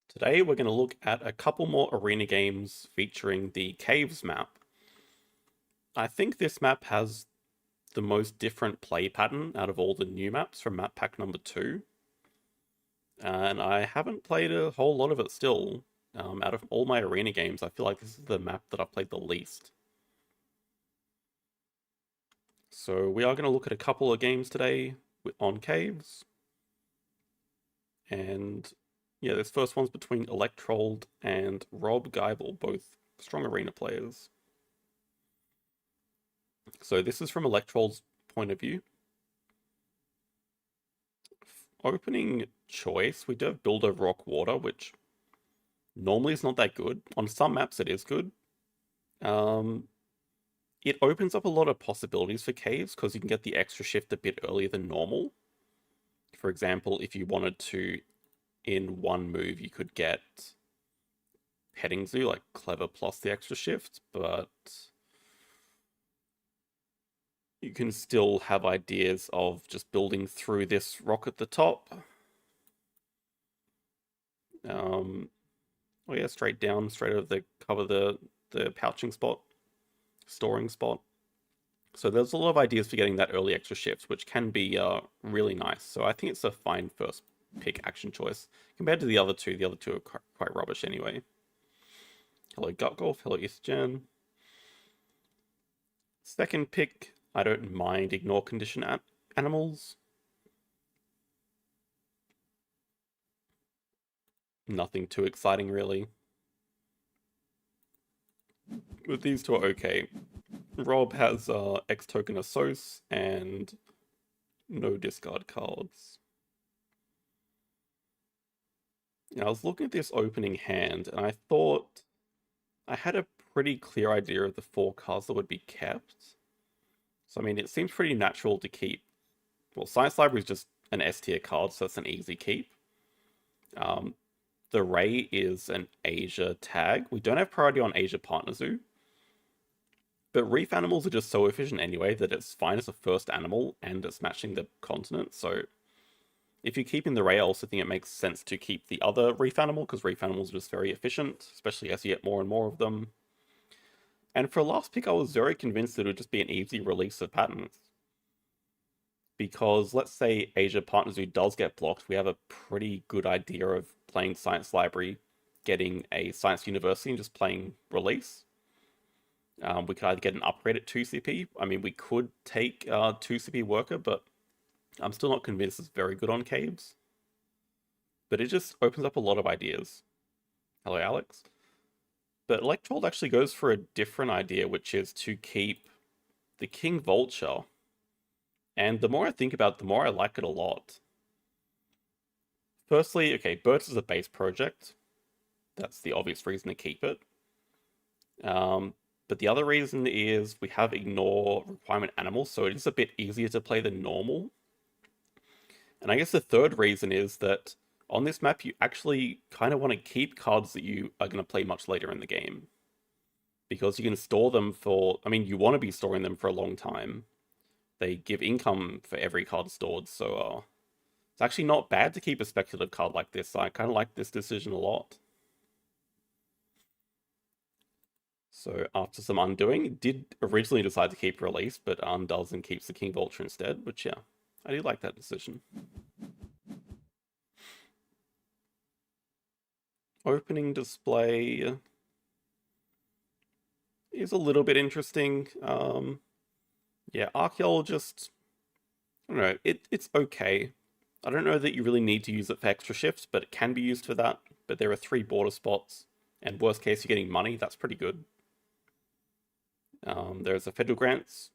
Today we're going to look at a couple more arena games featuring the Caves map. I think this map has the most different play pattern out of all the new maps from map pack number 2. And I haven't played a whole lot of it still. Out of all my arena games, I feel like this is the map that I've played the least. So we are going to look at a couple of games today on Caves. And yeah, this first one's between electrolled and robgeibel, both strong arena players. So this is from electrolled's point of view. Opening choice, we do have builder rock water, which normally is not that good. On some maps it is good. It opens up a lot of possibilities for caves because you can get the extra shift a bit earlier than normal. For example, if you wanted to, in one move, you could get petting zoo, like clever plus the extra shift, but you can still have ideas of just building through this rock at the top. Oh yeah, straight down, straight over the cover the pouching spot, storing spot. So there's a lot of ideas for getting that early extra shift, which can be really nice. So I think it's a fine first pick action choice compared to the other two. The other two are quite rubbish anyway. Hello Gut Golf, hello Ithgen. Second pick, I don't mind ignore condition animals. Nothing too exciting really. But these two are okay. Rob has X token Assos and no discard cards. Now, I was looking at this opening hand and I thought I had a pretty clear idea of the 4 cards that would be kept. So, I mean, it seems pretty natural to keep. Well, Science Library is just an S tier card, so it's an easy keep. The Ray is an Asia tag. We don't have priority on Asia Partner Zoo. But reef animals are just so efficient anyway that it's fine as a first animal and it's matching the continent. So if you're keeping the Ray, I also think it makes sense to keep the other reef animal because reef animals are just very efficient, especially as you get more and more of them. And for last pick, I was very convinced that it would just be an easy release of patterns. Because let's say Asia Partner Zoo does get blocked, we have a pretty good idea of playing Science Library, getting a Science University and just playing release. We could either get an upgrade at 2CP. I mean, we could take 2CP Worker, but I'm still not convinced it's very good on caves. But it just opens up a lot of ideas. Hello, Alex. But Electrolled actually goes for a different idea, which is to keep the King Vulture. And the more I think about it, the more I like it a lot. Firstly, okay, Birds is a base project. That's the obvious reason to keep it. But the other reason is we have ignore requirement animals, so it is a bit easier to play than normal. And I guess the third reason is that on this map, you actually kind of want to keep cards that you are going to play much later in the game. Because you can store them for, I mean, you want to be storing them for a long time. They give income for every card stored, so it's actually not bad to keep a speculative card like this. I kind of like this decision a lot. So after some undoing, did originally decide to keep release, but undoes and keeps the King Vulture instead, which yeah, I do like that decision. Opening display is a little bit interesting. Yeah, Archaeologist, I don't know, it's okay. I don't know that you really need to use it for extra shifts, but it can be used for that. But there are 3 border spots, and worst case, you're getting money. That's pretty good. There's a Federal Grants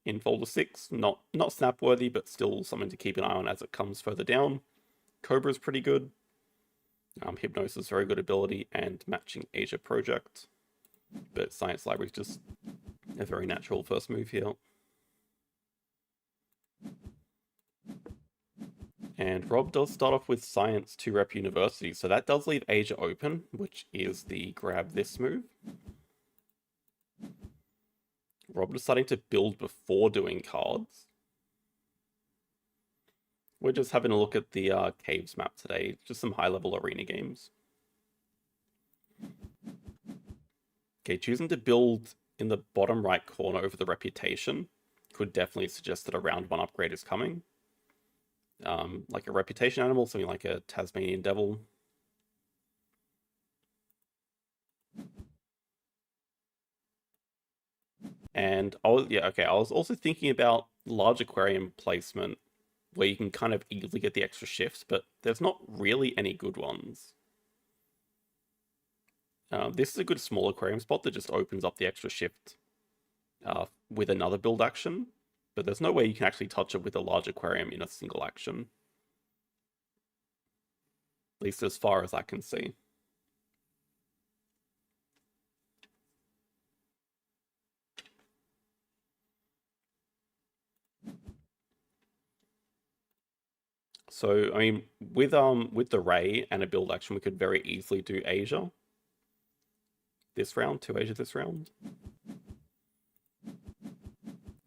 in Folder 6. Not snap-worthy, but still something to keep an eye on as it comes further down. Cobra's pretty good. Hypnosis, very good ability, and Matching Asia Project. But Science Library is just a very natural first move here. And Rob does start off with Science to rep University, so that does leave Asia open, which is the grab this move. Rob deciding to build before doing cards. We're just having a look at the Caves map today, just some high-level arena games. Okay, choosing to build in the bottom right corner over the reputation could definitely suggest that a round 1 upgrade is coming. Like a reputation animal, something like a Tasmanian devil. And I was also thinking about large aquarium placement where you can kind of easily get the extra shifts, but there's not really any good ones. This is a good small aquarium spot that just opens up the extra shift with another build action, but there's no way you can actually touch it with a large aquarium in a single action. At least as far as I can see. So, I mean, with the Ray and a build action, we could very easily do Asia this round, 2 Asia this round.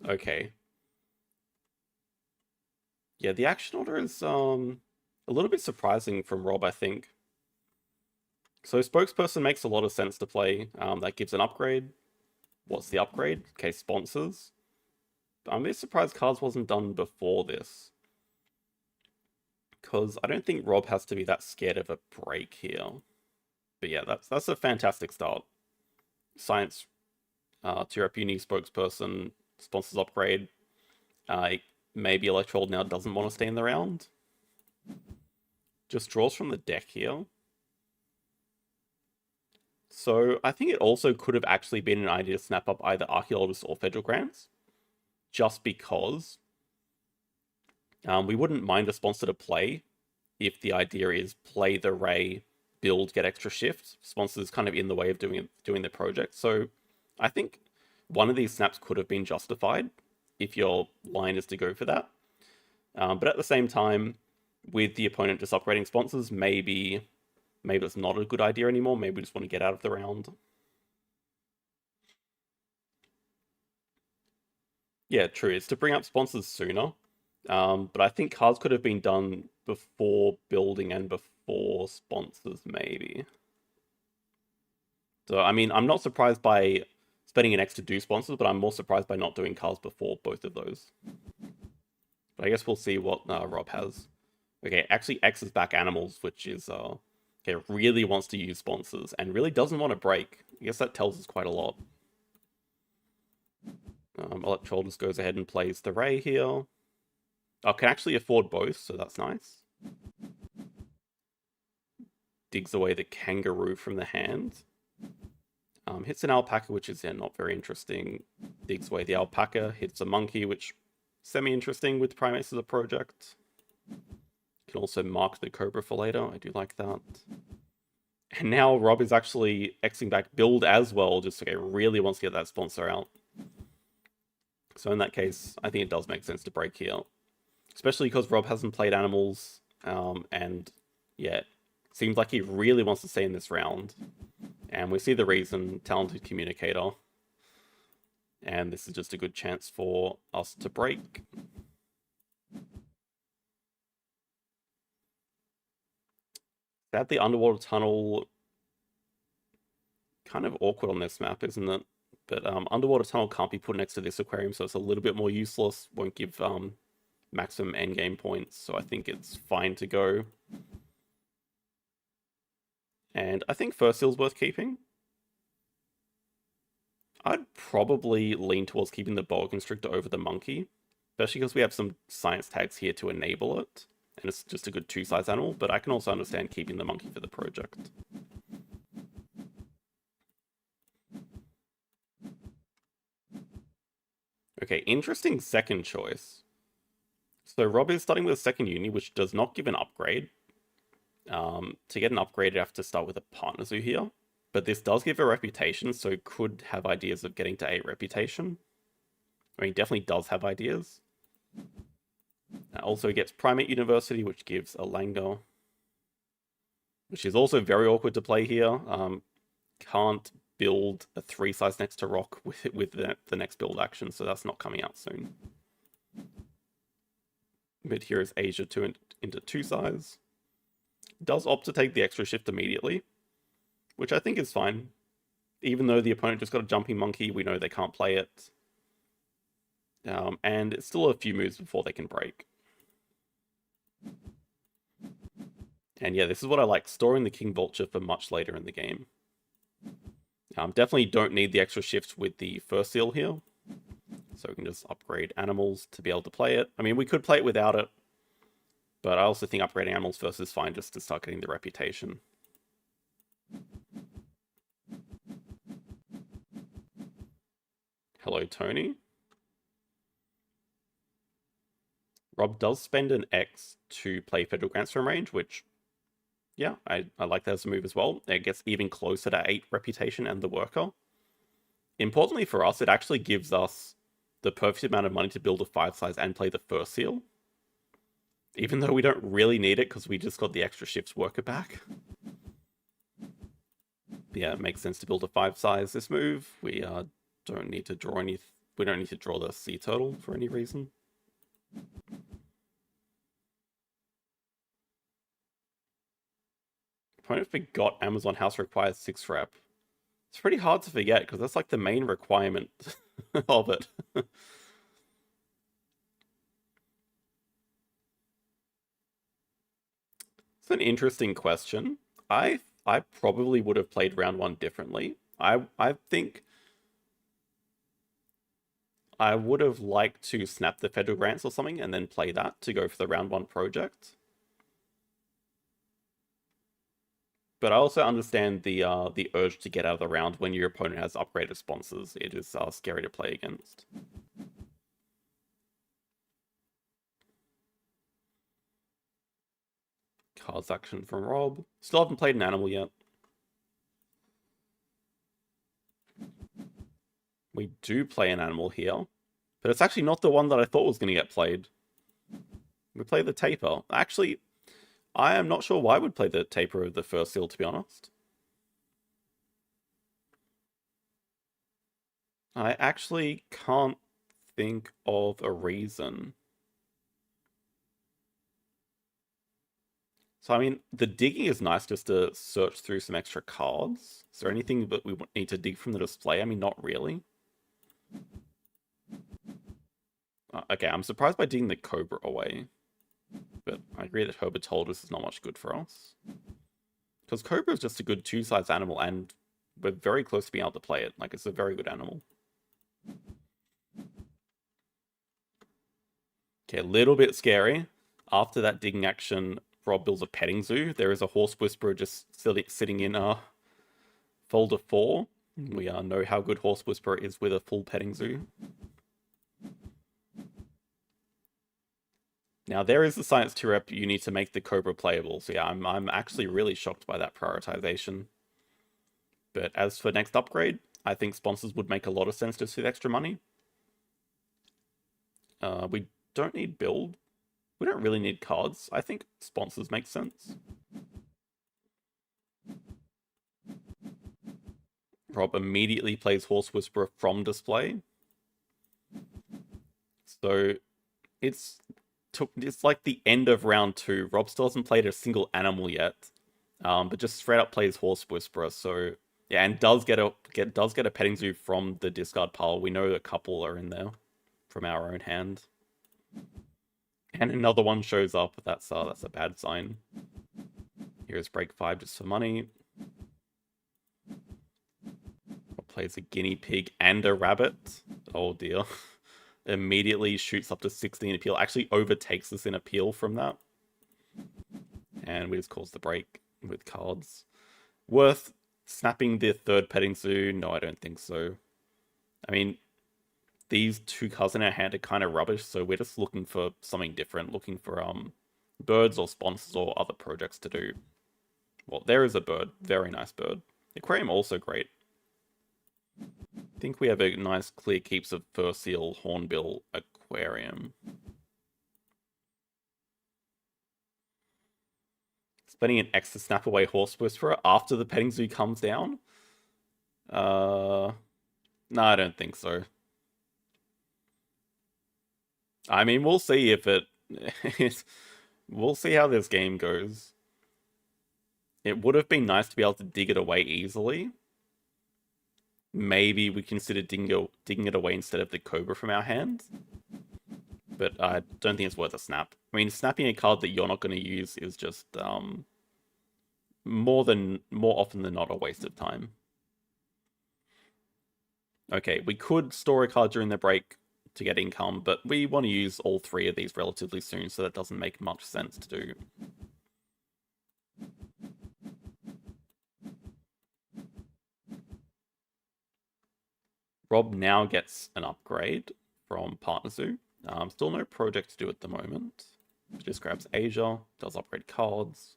Okay. Yeah, the action order is a little bit surprising from Rob, I think. So spokesperson makes a lot of sense to play. That gives an upgrade. What's the upgrade? Okay, sponsors. I'm a bit surprised cards wasn't done before this. Because I don't think Rob has to be that scared of a break here. But yeah, that's a fantastic start. Science to your uni spokesperson, sponsors upgrade. Maybe electrolled now doesn't want to stay in the round. Just draws from the deck here. So I think it also could have actually been an idea to snap up either archaeologists or federal grants, just because we wouldn't mind a sponsor to play if the idea is play the Ray, build, get extra shifts. Sponsors kind of in the way of doing the project. So I think one of these snaps could have been justified if your line is to go for that. But at the same time, with the opponent just upgrading sponsors, maybe it's not a good idea anymore. Maybe we just want to get out of the round. Yeah, true. It's to bring up sponsors sooner. But I think cards could have been done before building and before sponsors, maybe. So, I mean, I'm not surprised by spending an X to do sponsors, but I'm more surprised by not doing cards before both of those. But I guess we'll see what Rob has. Okay, actually X is back animals, which is, okay, really wants to use sponsors and really doesn't want to break. I guess that tells us quite a lot. Electrolled just goes ahead and plays the Ray here. I can actually afford both, so that's nice. Digs away the kangaroo from the hand. Hits an alpaca, which is not very interesting. Digs away the alpaca, hits a monkey, which semi-interesting with primates as a project. Can also mark the cobra for later. I do like that. And now Rob is actually Xing back build as well, just okay, really wants to get that sponsor out. So in that case, I think it does make sense to break here. Especially because Rob hasn't played animals, and yeah, seems like he really wants to stay in this round. And we see the reason, talented communicator. And this is just a good chance for us to break. Sadly, underwater tunnel, kind of awkward on this map, isn't it? But underwater tunnel can't be put next to this aquarium, so it's a little bit more useless. Won't give maximum endgame points, so I think it's fine to go. And I think first seal's worth keeping. I'd probably lean towards keeping the boa constrictor over the monkey, especially because we have some science tags here to enable it, and it's just a good 2-size animal, but I can also understand keeping the monkey for the project. Okay, interesting second choice. So Rob is starting with a second uni, which does not give an upgrade. To get an upgrade, you have to start with a partner zoo here. But this does give a reputation, so could have ideas of getting to 8 reputation. I mean, definitely does have ideas. Also gets Primate University, which gives a Langer. Which is also very awkward to play here. Can't build a 3-size next to rock with the next build action, so that's not coming out soon. But here is Asia into 2-size. Does opt to take the extra shift immediately. which I think is fine. Even though the opponent just got a jumping monkey, we know they can't play it. And it's still a few moves before they can break. And yeah, this is what I like, storing the King Vulture for much later in the game. Definitely don't need the extra shifts with the first seal here. So we can just upgrade animals to be able to play it. I mean, we could play it without it, but I also think upgrading animals first is fine just to start getting the reputation. Hello, Tony. Rob does spend an X to play Federal Grants from range, which, yeah, I like that as a move as well. It gets even closer to 8 reputation and the worker. Importantly for us, it actually gives us the perfect amount of money to build a 5 size and play the first seal. Even though we don't really need it because we just got the extra shifts worker back. Yeah, it makes sense to build a 5 size this move. We don't need to draw any. We don't need to draw the sea turtle for any reason. Opponent forgot Amazon House requires 6 rep. It's pretty hard to forget because that's like the main requirement of it. It's an interesting question. I probably would have played round 1 differently. I think I would have liked to snap the Federal Grants or something and then play that to go for the round 1 project. But I also understand the urge to get out of the round when your opponent has upgraded sponsors. It is scary to play against. Cards action from Rob. Still haven't played an animal yet. We do play an animal here, but it's actually not the one that I thought was going to get played. We play the Taper. Actually, I am not sure why I would play the Taper of the first seal, to be honest. I actually can't think of a reason. So, I mean, the digging is nice just to search through some extra cards. Is there anything that we need to dig from the display? I mean, not really. Okay, I'm surprised by digging the Cobra away. But I agree that Herbatolgus is not much good for us. Because Cobra is just a good 2-size animal, and we're very close to being able to play it. Like, it's a very good animal. Okay, a little bit scary. After that digging action, Rob builds a petting zoo. There is a Horse Whisperer just sitting in folder 4. We know how good Horse Whisperer is with a full petting zoo. Now, there is the Science 2 rep. You need to make the Cobra playable. So yeah, I'm actually really shocked by that prioritization. But as for next upgrade, I think sponsors would make a lot of sense just with extra money. We don't need build. We don't really need cards. I think sponsors make sense. Rob immediately plays Horse Whisperer from display. So it's like the end of round 2. Rob still hasn't played a single animal yet, but just straight up plays Horse Whisperer. So yeah, and does get a petting zoo from the discard pile. We know a couple are in there from our own hand, and another one shows up. That's a bad sign. Here's break 5 just for money. Rob plays a guinea pig and a rabbit. Oh dear. Immediately shoots up to 16 appeal. Actually overtakes us in appeal from that. And we just cause the break with cards. Worth snapping the third petting zoo? No, I don't think so. I mean, these 2 cards in our hand are kind of rubbish, so we're just looking for something different. Looking for birds or sponsors or other projects to do. Well, there is a bird. Very nice bird. Aquarium also great. I think we have a nice clear keeps of fur seal, hornbill, aquarium. Spending an X to snap away Horse Whisperer after the petting zoo comes down? No, I don't think so. I mean, we'll see if it... we'll see how this game goes. It would have been nice to be able to dig it away easily. Maybe we consider digging it away instead of the Cobra from our hands. But I don't think it's worth a snap. I mean, snapping a card that you're not going to use is just more often than not a waste of time. Okay, we could store a card during the break to get income, but we want to use all three of these relatively soon, so that doesn't make much sense to do. Rob now gets an upgrade from Partner Zoo. Still no project to do at the moment. Just grabs Asia, does upgrade cards,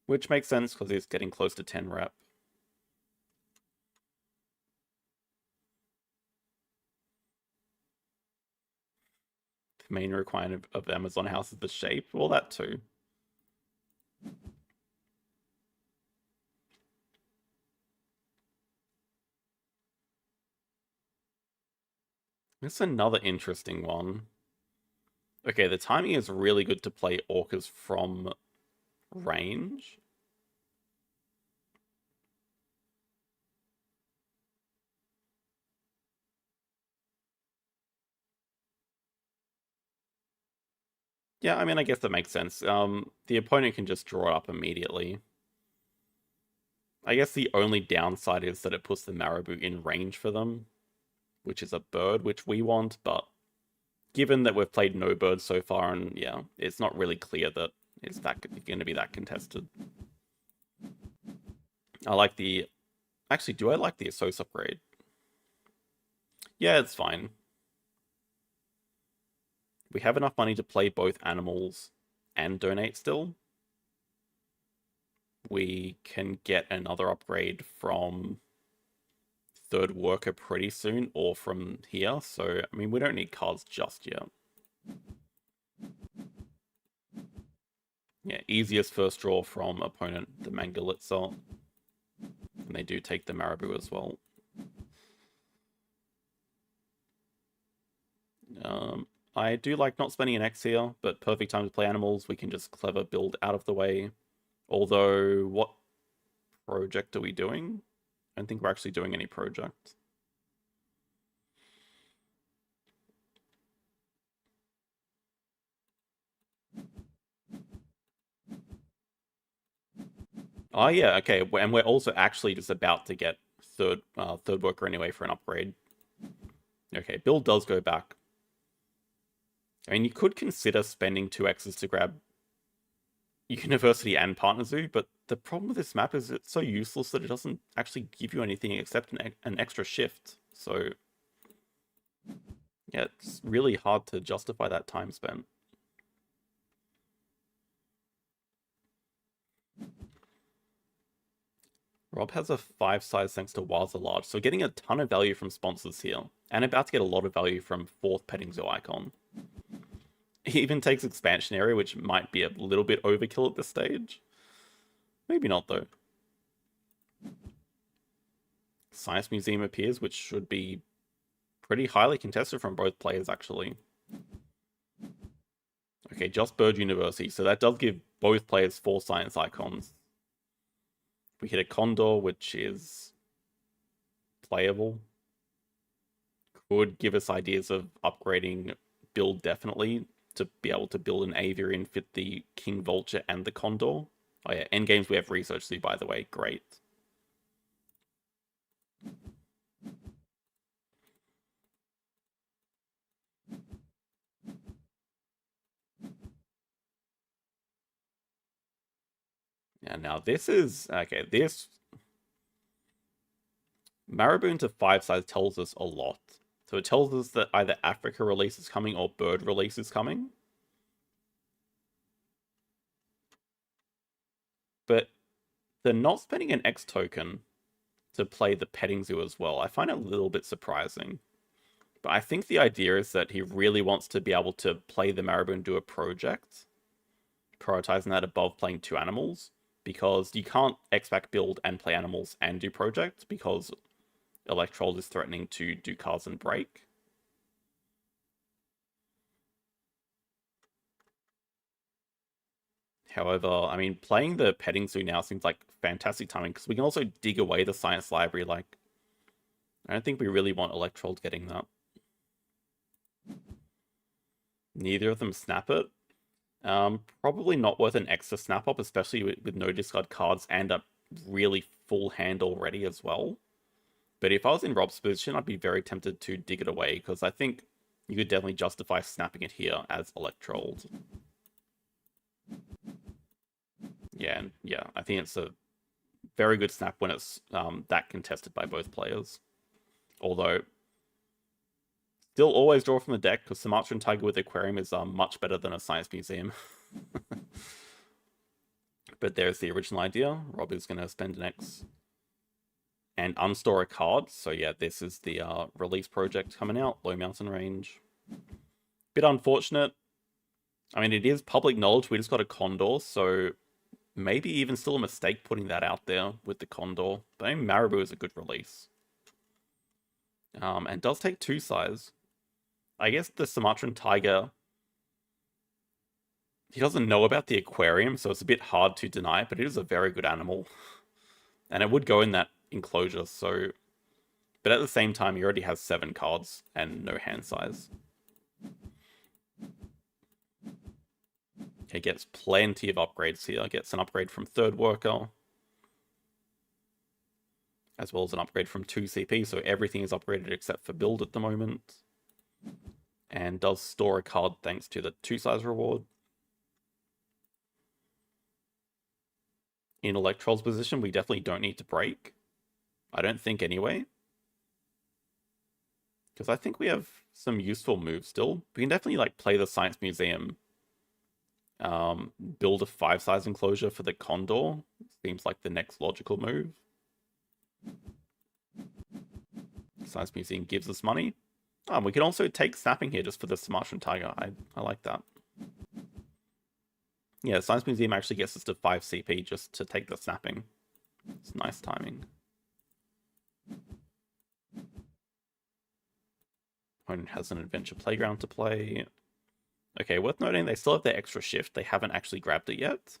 which makes sense because he's getting close to 10 rep. The main requirement of Amazon House is the shape. Well, that too. This is another interesting one. Okay, the timing is really good to play Orcas from range. Yeah, I mean, I guess that makes sense. The opponent can just draw it up immediately. I guess the only downside is that it puts the Marabou in range for them, which is a bird, which we want, but given that we've played no birds so far, and yeah, it's not really clear that it's going to be that contested. I like the... Actually, do I like the Assos upgrade? Yeah, it's fine. We have enough money to play both animals and donate still. We can get another upgrade from third worker pretty soon, or from here. So, I mean, we don't need cards just yet. Yeah, easiest first draw from opponent, the Mangalitsa. And they do take the Marabou as well. I do like not spending an X here, but perfect time to play animals. We can just clever build out of the way. Although, what project are we doing? I don't think we're actually doing any project. Oh yeah, okay, and we're also actually just about to get third worker anyway for an upgrade. Okay, build does go back. I mean, you could consider spending 2x's to grab University and Partner Zoo, but the problem with this map is it's so useless that it doesn't actually give you anything except an extra shift. So, yeah, it's really hard to justify that time spent. Rob has a 5 size thanks to Wilds are Large, so getting a ton of value from sponsors here, and about to get a lot of value from 4th Petting Zoo icon. He even takes expansion area, which might be a little bit overkill at this stage. Maybe not, though. Science Museum appears, which should be pretty highly contested from both players, actually. Okay, just Bird University, so that does give both players 4 science icons. We hit a Condor, which is playable. Could give us ideas of upgrading build, definitely, to be able to build an aviary and fit the King Vulture and the Condor. Oh yeah, endgames we have Research Zoo, by the way. Great. Yeah, now this is... Okay, this... Marabou to 5 size tells us a lot. So it tells us that either Africa release is coming or bird release is coming. But they're not spending an X token to play the petting zoo as well. I find it a little bit surprising. But I think the idea is that he really wants to be able to play the Marabou and do a project, prioritizing that above playing 2 animals, because you can't X-Back build and play animals and do project, because electrolled is threatening to do cards and break. However, I mean, playing the petting zoo now seems like fantastic timing because we can also dig away the science library. Like, I don't think we really want electrolled getting that. Neither of them snap it. Probably not worth an extra snap up, especially with no discard cards and a really full hand already as well. But if I was in Rob's position, I'd be very tempted to dig it away because I think you could definitely justify snapping it here as electrolled. Yeah, I think it's a very good snap when it's that contested by both players. Although, still always draw from the deck because Sumatran Tiger with Aquarium is much better than a Science Museum. But there's the original idea. Rob is going to spend an X and unstore a card. So yeah, this is the release project coming out, Low Mountain Range. Bit unfortunate. I mean, it is public knowledge. We just got a Condor, so maybe even still a mistake putting that out there with the Condor. But I mean, Marabou is a good release. And does take 2 size. I guess the Sumatran Tiger, he doesn't know about the aquarium, so it's a bit hard to deny, but it is a very good animal. And it would go in that enclosure, so... But at the same time, he already has 7 cards and no hand size. He gets plenty of upgrades here. Gets an upgrade from Third Worker, as well as an upgrade from 2 CP, so everything is upgraded except for build at the moment. And does store a card thanks to the 2 size reward. In Electroll's position, we definitely don't need to break. I don't think anyway. Because I think we have some useful moves still. We can definitely like play the Science Museum. Build a 5 size enclosure for the Condor. Seems like the next logical move. Science Museum gives us money. We can also take snapping here just for the Sumatran Tiger. I like that. Yeah, Science Museum actually gets us to 5 CP just to take the snapping. It's nice timing. Opponent has an Adventure Playground to play. Okay, worth noting, they still have their extra shift. They haven't actually grabbed it yet.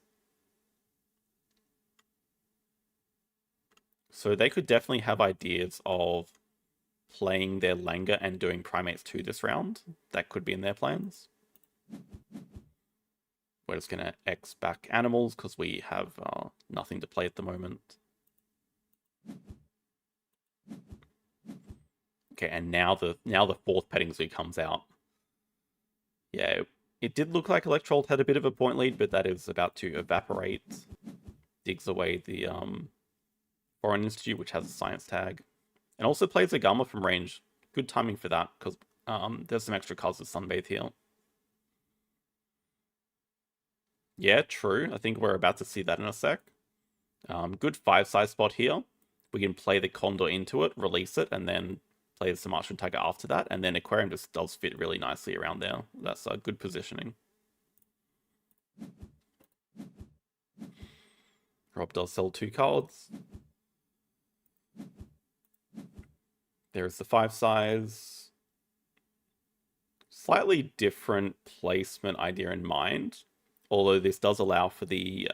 So they could definitely have ideas of playing their Langer and doing Primates 2 this round. That could be in their plans. We're just going to X back animals because we have nothing to play at the moment. Okay, and now the 4th petting zoo comes out. Yeah, it did look like Electrolled had a bit of a point lead, but that is about to evaporate. Digs away the Foreign Institute, which has a science tag. And also plays a Gamma from range. Good timing for that, because there's some extra cards with Sunbathe here. Yeah, true. I think we're about to see that in a sec. Good 5 size spot here. We can play the Condor into it, release it, and then play the Sumatran Tiger after that. And then Aquarium just does fit really nicely around there. That's good positioning. Rob does sell 2 cards. There's the 5 size. Slightly different placement idea in mind. Although this does allow for the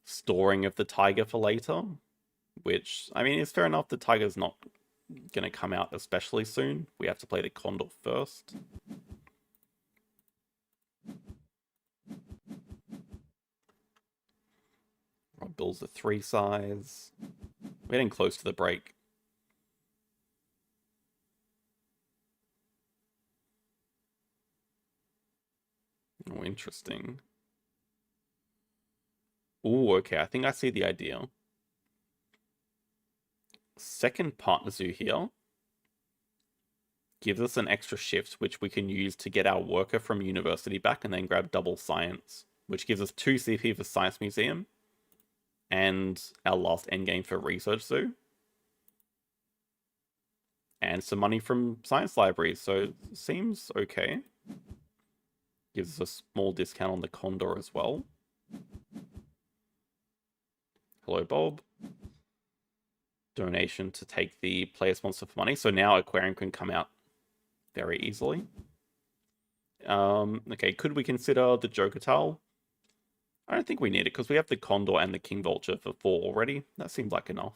storing of the Tiger for later. Which, I mean, is fair enough. The Tiger's not going to come out especially soon. We have to play the Condor first. Rob builds a 3 size. We're getting close to the break. Oh, interesting. Oh, okay. I think I see the idea. Second Partner Zoo here gives us an extra shift, which we can use to get our worker from university back and then grab double science, which gives us 2 CP for Science Museum and our last endgame for Research Zoo. And some money from Science Library, so seems okay. Gives us a small discount on the Condor as well. Hello, Bob. Donation to take the player sponsor for money. So now Aquarium can come out very easily. Okay, could we consider the Joker Tile? I don't think we need it because we have the Condor and the King Vulture for 4 already. That seems like enough.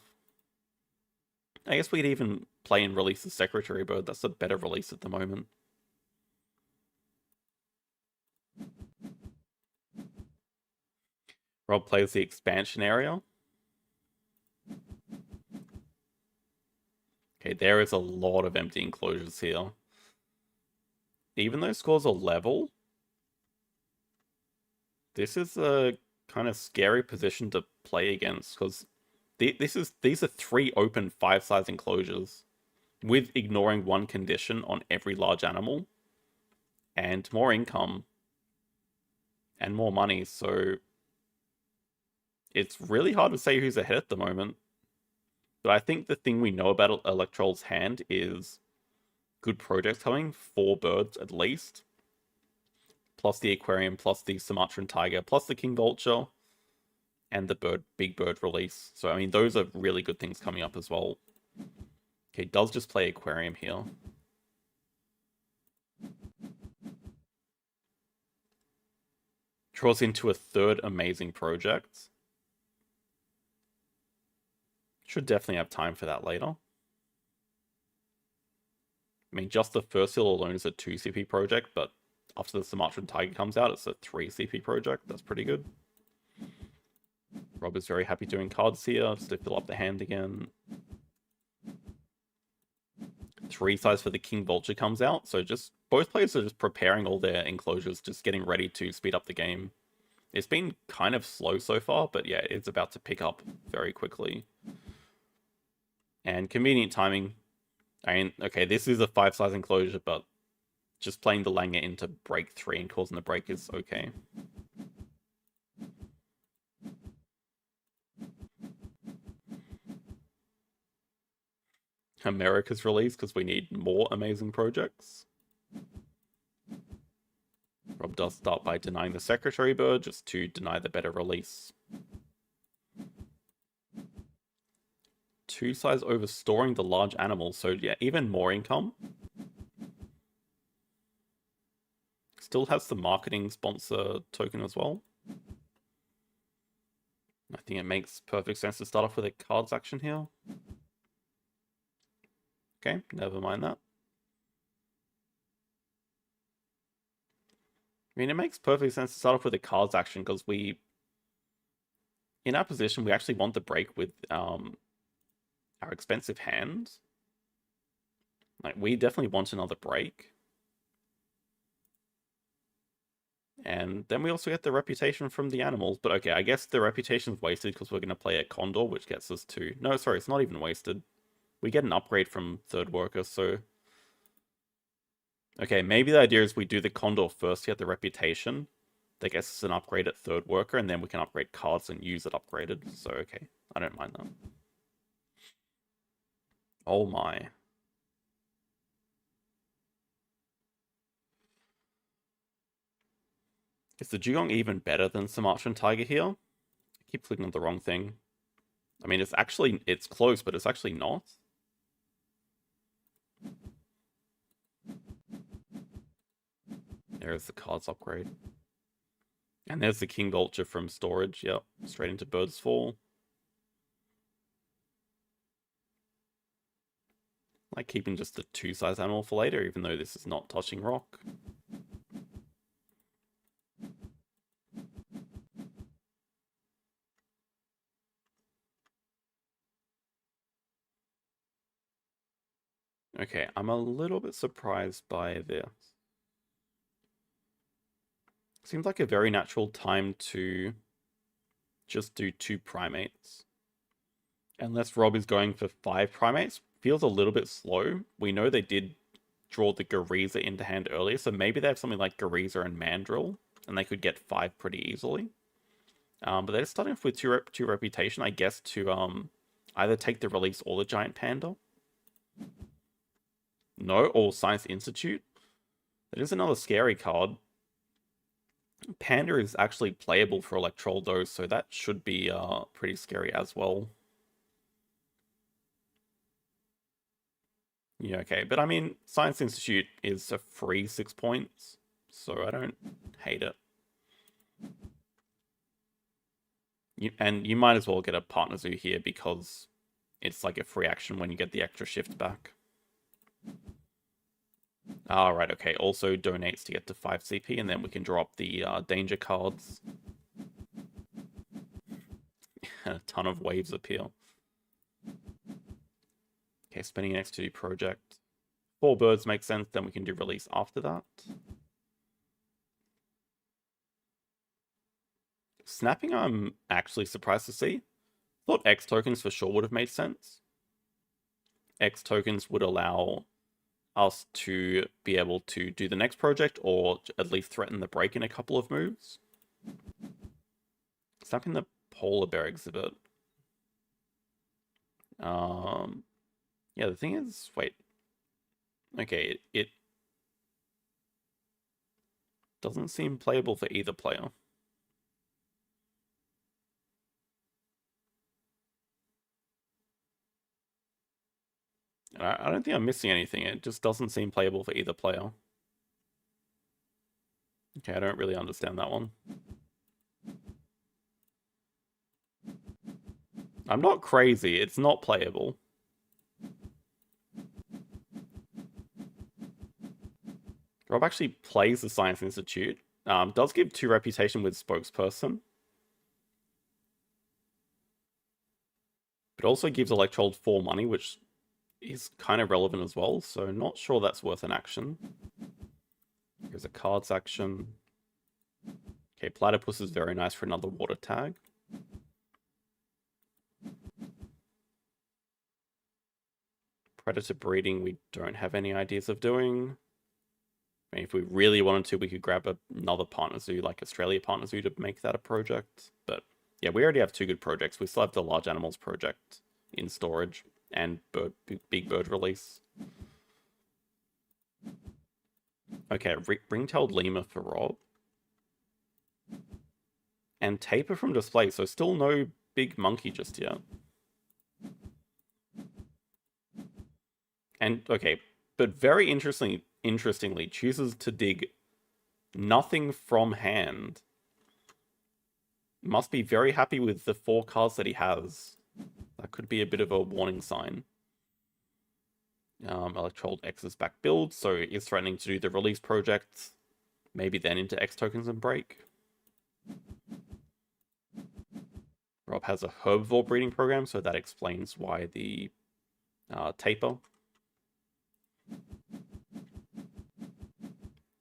I guess we could even play and release the Secretary Bird. That's a better release at the moment. Rob plays the expansion area. Okay, there is a lot of empty enclosures here. Even though scores are level, this is a kind of scary position to play against because these are 3 open 5-size enclosures with ignoring 1 condition on every large animal and more income and more money. So it's really hard to say who's ahead at the moment. But I think the thing we know about Electroll's hand is good projects coming, 4 birds at least, plus the aquarium, plus the Sumatran tiger, plus the King Vulture, and the big bird release. So I mean, those are really good things coming up as well. Okay, does just play aquarium here. Draws into a 3rd amazing project. Should definitely have time for that later. I mean, just the first seal alone is a 2 CP project, but after the Sumatran tiger comes out, it's a 3 CP project. That's pretty good. Rob is very happy doing cards here, just to fill up the hand again. 3 size for the King Vulture comes out, so just both players are just preparing all their enclosures, just getting ready to speed up the game. It's been kind of slow so far, but yeah, it's about to pick up very quickly. And convenient timing. I mean, okay, this is a 5-size enclosure, but just playing the Langer into break 3 and causing the break is okay. America's release because we need more amazing projects. Rob does start by denying the Secretary Bird just to deny the better release. 2 size over storing the large animals, so yeah, even more income. Still has the marketing sponsor token as well. I think it makes perfect sense to start off with a cards action here. Okay, never mind that. I mean, it makes perfect sense to start off with a cards action because in our position, we actually want the break with our expensive hands. Like, we definitely want another break. And then we also get the reputation from the animals. But okay, I guess the reputation's wasted because we're going to play a Condor, which gets us to... No, sorry, it's not even wasted. We get an upgrade from 3rd worker, so... Okay, maybe the idea is we do the Condor first to get the reputation. That gets us an upgrade at 3rd worker, and then we can upgrade cards and use it upgraded. So, okay, I don't mind that. Oh my. Is the Dugong even better than Sumatran Tiger here? I keep clicking on the wrong thing. I mean, it's close, but it's actually not. There's the cards upgrade. And there's the King Vulture from storage. Yep, straight into Bird's Fall. Like keeping just the 2-size animal for later, even though this is not touching rock. Okay, I'm a little bit surprised by this. Seems like a very natural time to just do 2 primates. Unless Rob is going for 5 primates, feels a little bit slow. We know they did draw the Gariza into hand earlier, so maybe they have something like Gariza and Mandrill, and they could get 5 pretty easily. But they're starting off with 2 reputation, I guess, to either take the release or the Giant Panda. No, or Science Institute. That is another scary card. Panda is actually playable for Electrolled though, so that should be pretty scary as well. Yeah, okay, but I mean, Science Institute is a free 6 points, so I don't hate it. And you might as well get a partner zoo here because it's like a free action when you get the extra shift back. Right, okay. Also donates to get to 5 CP, and then we can drop the danger cards. And a ton of waves appear. Okay, spending an X2 project. 4 birds makes sense, then we can do release after that. Snapping, I'm actually surprised to see. Thought X tokens for sure would have made sense. X tokens would allow us to be able to do the next project or at least threaten the break in a couple of moves. Snapping the polar bear exhibit. Yeah, the thing is, wait. Okay, it doesn't seem playable for either player. I don't think I'm missing anything. It just doesn't seem playable for either player. Okay, I don't really understand that one. I'm not crazy. It's not playable. Rob actually plays the Science Institute. Does give 2 reputation with spokesperson. But also gives electrolled 4 money, which is kind of relevant as well. So not sure that's worth an action. Here's a cards action. Okay, platypus is very nice for another water tag. Predator breeding, we don't have any ideas of doing. I mean, if we really wanted to, we could grab another partner zoo, like Australia partner zoo, to make that a project. But yeah, we already have 2 good projects. We still have the large animals project in storage and big bird release. Okay, ring-tailed lemur for Rob. And taper from display, so still no big monkey just yet. And okay, but very interestingly, chooses to dig nothing from hand. Must be very happy with the 4 cards that he has. That could be a bit of a warning sign. Electrolled X is back build, so is threatening to do the release project. Maybe then into X tokens and break. Rob has a herbivore breeding program, so that explains why the taper.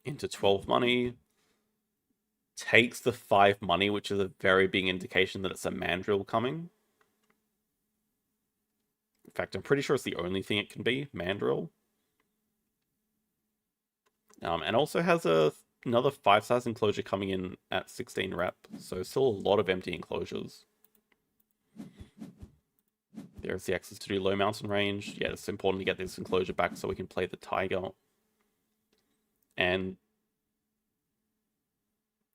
Into 12 money. Takes the 5 money, which is a very big indication that it's a mandrill coming. In fact, I'm pretty sure it's the only thing it can be, mandrill. And also has another 5-size enclosure coming in at 16 rep, so still a lot of empty enclosures. There's the access to do low mountain range. Yeah, it's important to get this enclosure back so we can play the tiger. And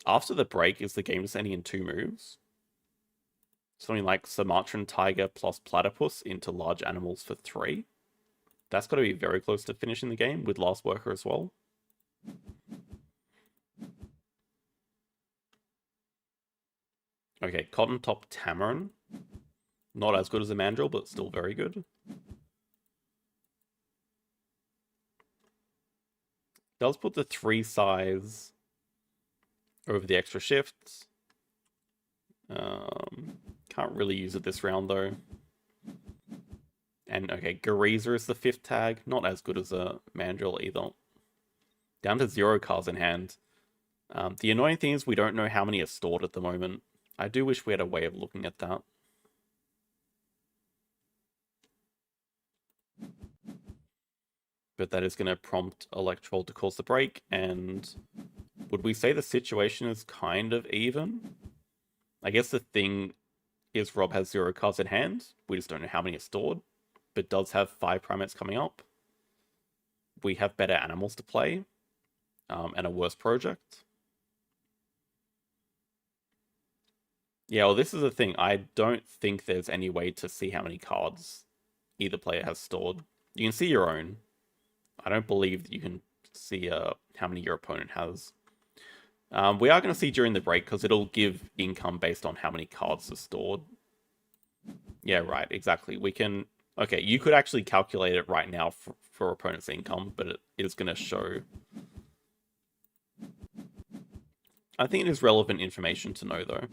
after the break, is the game just ending in 2 moves? Something like Sumatran tiger plus platypus into large animals for 3. That's got to be very close to finishing the game with last worker as well. Okay, cotton top tamarin. Not as good as a mandrill, but still very good. Does put the 3 size over the extra shifts. Can't really use it this round though. And okay, Gariza is the 5th tag. Not as good as a mandrill either. Down to 0 cards in hand. The annoying thing is we don't know how many are stored at the moment. I do wish we had a way of looking at that. But that is going to prompt Electrolled to cause the break, and would we say the situation is kind of even? I guess the thing is Rob has 0 cards in hand. We just don't know how many are stored, but does have 5 primates coming up. We have better animals to play, and a worse project. Yeah, well, this is the thing. I don't think there's any way to see how many cards either player has stored. You can see your own. I don't believe that you can see how many your opponent has. We are going to see during the break because it'll give income based on how many cards are stored. Yeah, right, exactly. We can... Okay, you could actually calculate it right now for opponent's income, but it is going to show... I think it is relevant information to know, though.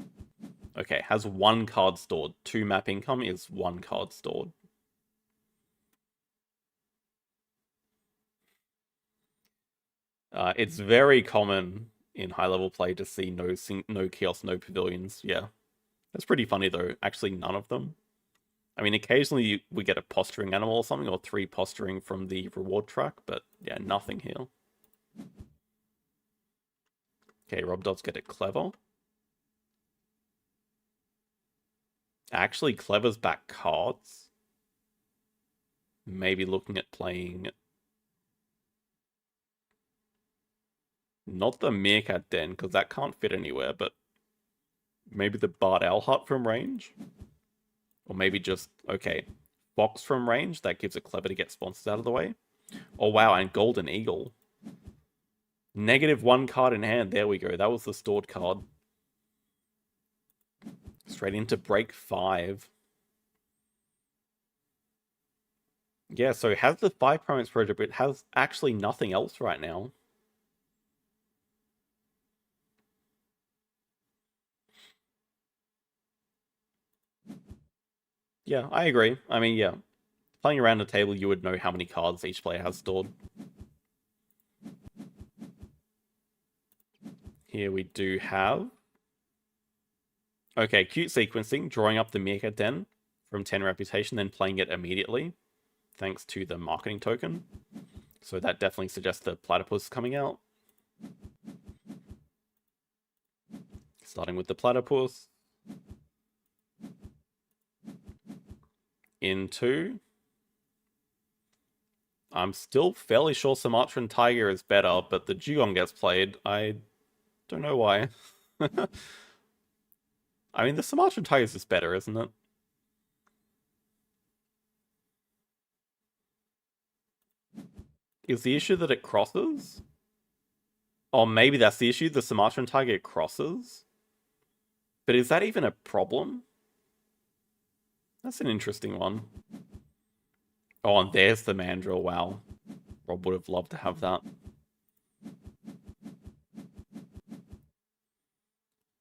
Okay, has 1 card stored. 2 map income is 1 card stored. It's very common in high-level play to see no kiosks, no pavilions. Yeah, that's pretty funny, though. Actually, none of them. I mean, occasionally we get a posturing animal or something, or 3 posturing from the reward track, but yeah, nothing here. Okay, Rob does get it clever. Actually, clever's back cards. Maybe looking at playing... Not the Meerkat Den, because that can't fit anywhere, but maybe the Bard Owl Hut from range? Or maybe just, okay, Fox from range, that gives it clever to get sponsors out of the way. Oh wow, and Golden Eagle. -1 card in hand, there we go, that was the stored card. Straight into break 5. Yeah, so it has the 5 Primates project, but it has actually nothing else right now. Yeah, I agree. I mean, yeah. Playing around the table, you would know how many cards each player has stored. Here we do have... Okay, cute sequencing, drawing up the Meerkat Den from 10 reputation, then playing it immediately, thanks to the marketing token. So that definitely suggests the Platypus is coming out. Starting with the Platypus. Into... I'm still fairly sure Sumatran Tiger is better, but the Dugong gets played. I don't know why. I mean, the Sumatran Tiger is just better, isn't it? Is the issue that it crosses? Or maybe that's the issue, the Sumatran Tiger crosses? But is that even a problem? That's an interesting one. Oh, and there's the Mandrill, wow. Rob would have loved to have that.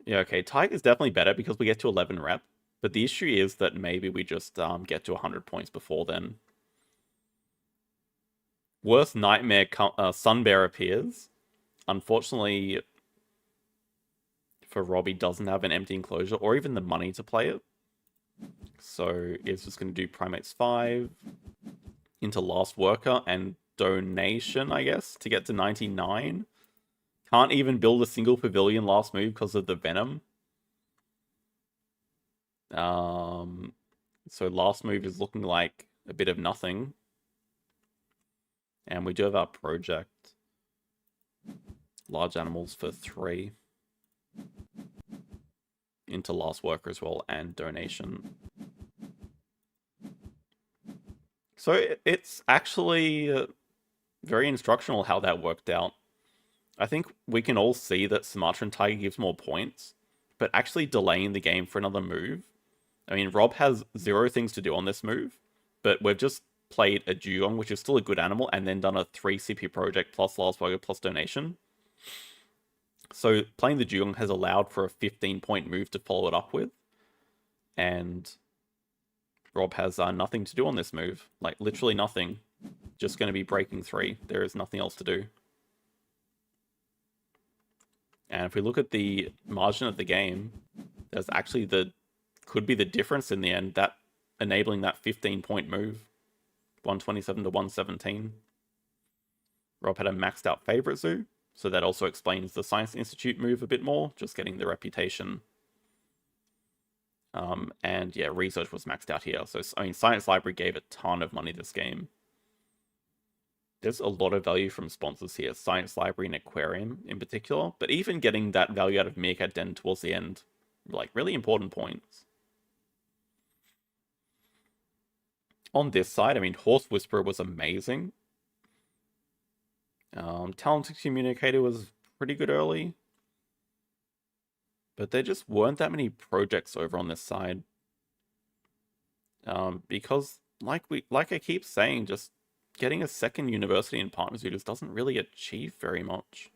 Yeah, okay, Tiger's definitely better because we get to 11 rep. But the issue is that maybe we just get to 100 points before then. Worst nightmare Sunbear appears. Unfortunately, for Robbie, doesn't have an empty enclosure or even the money to play it. So it's just going to do Primates 5 into Last Worker and Donation, I guess, to get to 99. Can't even build a single pavilion last move because of the Venom. So last move is looking like a bit of nothing. And we do have our project. Large animals for 3. Into Last Worker as well, and Donation. So it's actually very instructional how that worked out. I think we can all see that Sumatran Tiger gives more points, but actually delaying the game for another move. I mean, Rob has 0 things to do on this move, but we've just played a Dugong, which is still a good animal, and then done a 3 CP project plus Last Worker plus Donation. So playing the Dugong has allowed for a 15-point move to follow it up with. And Rob has nothing to do on this move. Like, literally nothing. Just going to be breaking 3. There is nothing else to do. And if we look at the margin of the game, there's actually could be the difference in the end, that enabling that 15-point move. 127 to 117. Rob had a maxed out favorite zoo. So that also explains the Science Institute move a bit more, just getting the reputation. And yeah, research was maxed out here. So, I mean, Science Library gave a ton of money this game. There's a lot of value from sponsors here, Science Library and Aquarium in particular, but even getting that value out of Meerkat Den towards the end, like, really important points. On this side, I mean, Horse Whisperer was amazing. Talented Communicator was pretty good early. But there just weren't that many projects over on this side. Because like I keep saying, just getting a second university in Partners Zoo just doesn't really achieve very much.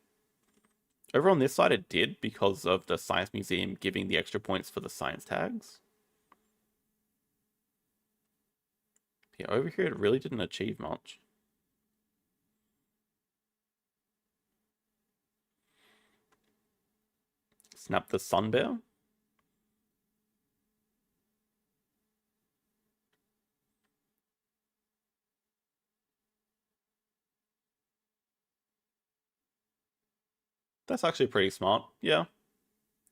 Over on this side it did because of the Science Museum giving the extra points for the science tags. Yeah, over here it really didn't achieve much. Snap the Sun Bear. That's actually pretty smart. Yeah.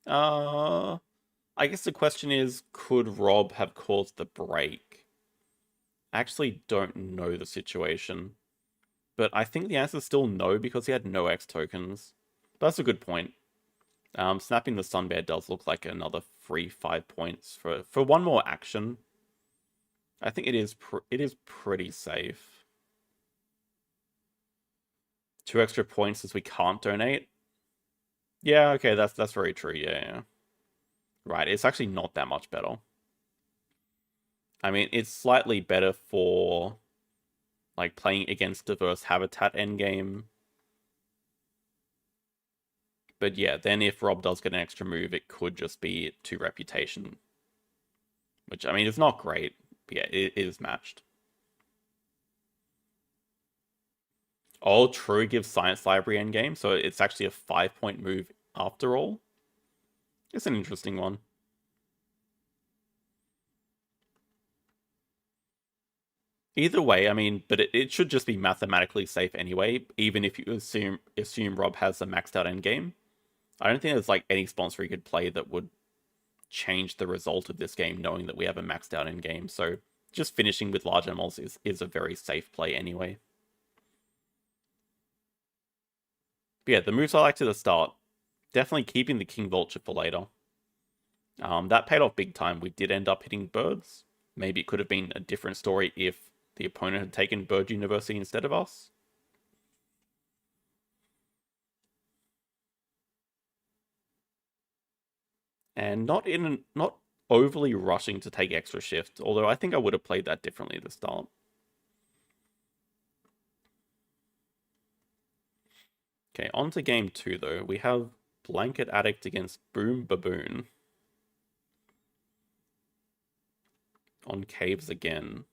I guess the question is, could Rob have caused the break? I actually don't know the situation. But I think the answer is still no because he had no X tokens. But that's a good point. Snapping the Sun Bear does look like another free 5 points for one more action. I think it is pretty safe. 2 extra points as we can't donate. Yeah, okay, that's very true. Yeah. Right, it's actually not that much better. I mean, it's slightly better for like playing against diverse habitat endgame. But yeah, then if Rob does get an extra move, it could just be 2 reputation. Which, I mean, it's not great. But yeah, it is matched. Oh, true, gives Science Library endgame, so it's actually a 5-point move after all. It's an interesting one. Either way, I mean, but it should just be mathematically safe anyway, even if you assume Rob has a maxed out endgame. I don't think there's like any sponsor he could play that would change the result of this game knowing that we have a maxed out endgame. So just finishing with large animals is a very safe play anyway. But yeah, the moves I liked at the start, definitely keeping the King Vulture for later. That paid off big time. We did end up hitting birds. Maybe it could have been a different story if the opponent had taken Bird University instead of us. And not overly rushing to take extra shift, although I think I would have played that differently at the start. Okay, on to game 2 though. We have BlanketAddict against Baboon. On caves again.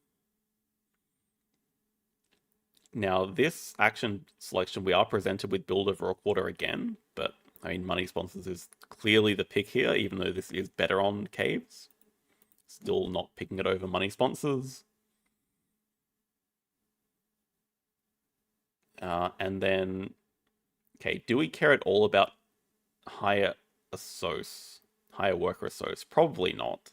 Now, this action selection, we are presented with Build of Rockwater again, but I mean, Money Sponsors is clearly the pick here, even though this is better on caves. Still not picking it over Money Sponsors. And then, okay, do we care at all about higher worker Assos? Probably not.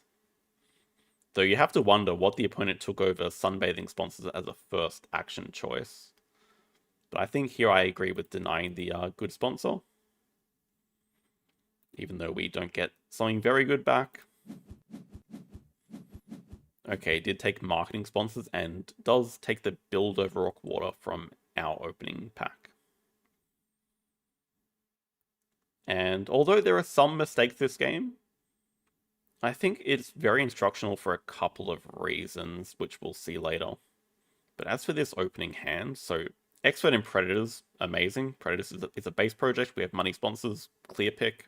Though you have to wonder what the opponent took over Sunbathing Sponsors as a first action choice. But I think here I agree with denying the good sponsor. Even though we don't get something very good back. Okay, did take marketing sponsors and does take the Build over Rockwater from our opening pack. And although there are some mistakes this game, I think it's very instructional for a couple of reasons, which we'll see later. But as for this opening hand, so Expert in Predators, amazing. Predators is a base project. We have money sponsors, clear pick.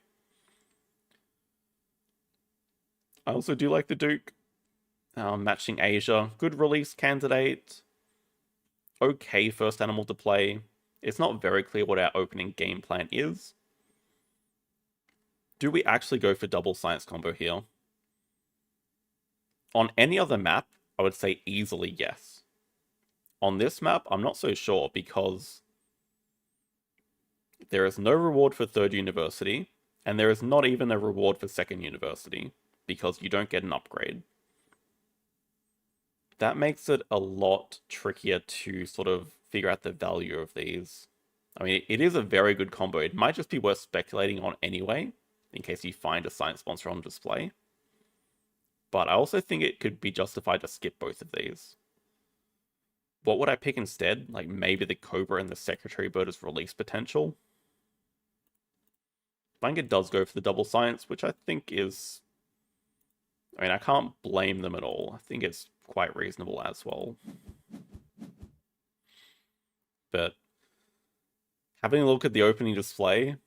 I also do like the Duke. Matching Asia, good release candidate. Okay first animal to play. It's not very clear what our opening game plan is. Do we actually go for double science combo here? On any other map, I would say easily yes. On this map, I'm not so sure because there is no reward for third university, and there is not even a reward for second university because you don't get an upgrade. That makes it a lot trickier to sort of figure out the value of these. I mean, it is a very good combo. It might just be worth speculating on anyway, in case you find a science sponsor on display. But I also think it could be justified to skip both of these. What would I pick instead? Like maybe the Cobra and the Secretary Bird as release potential? Blanket does go for the double science, which I think is... I mean, I can't blame them at all. I think it's quite reasonable as well. But having a look at the opening display,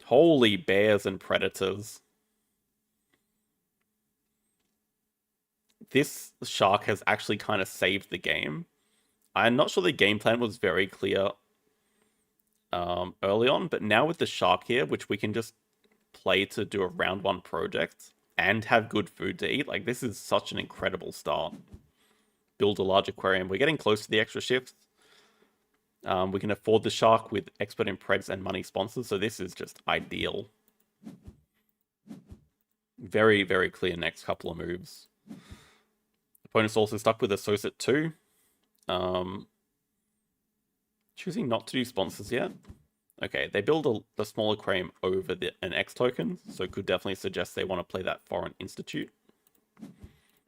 holy bears and predators. This shark has actually kind of saved the game. I'm not sure the game plan was very clear early on, but now with the shark here, which we can just play to do a round 1 project and have good food to eat, like this is such an incredible start. Build a large aquarium. We're getting close to the extra shifts. We can afford the shark with expert in preds and money sponsors, so this is just ideal. Very, very clear next couple of moves. Opponent's also stuck with Associate 2. Choosing not to do sponsors yet. Okay, they build a small aquarium over an X token, so could definitely suggest they want to play that Foreign Institute.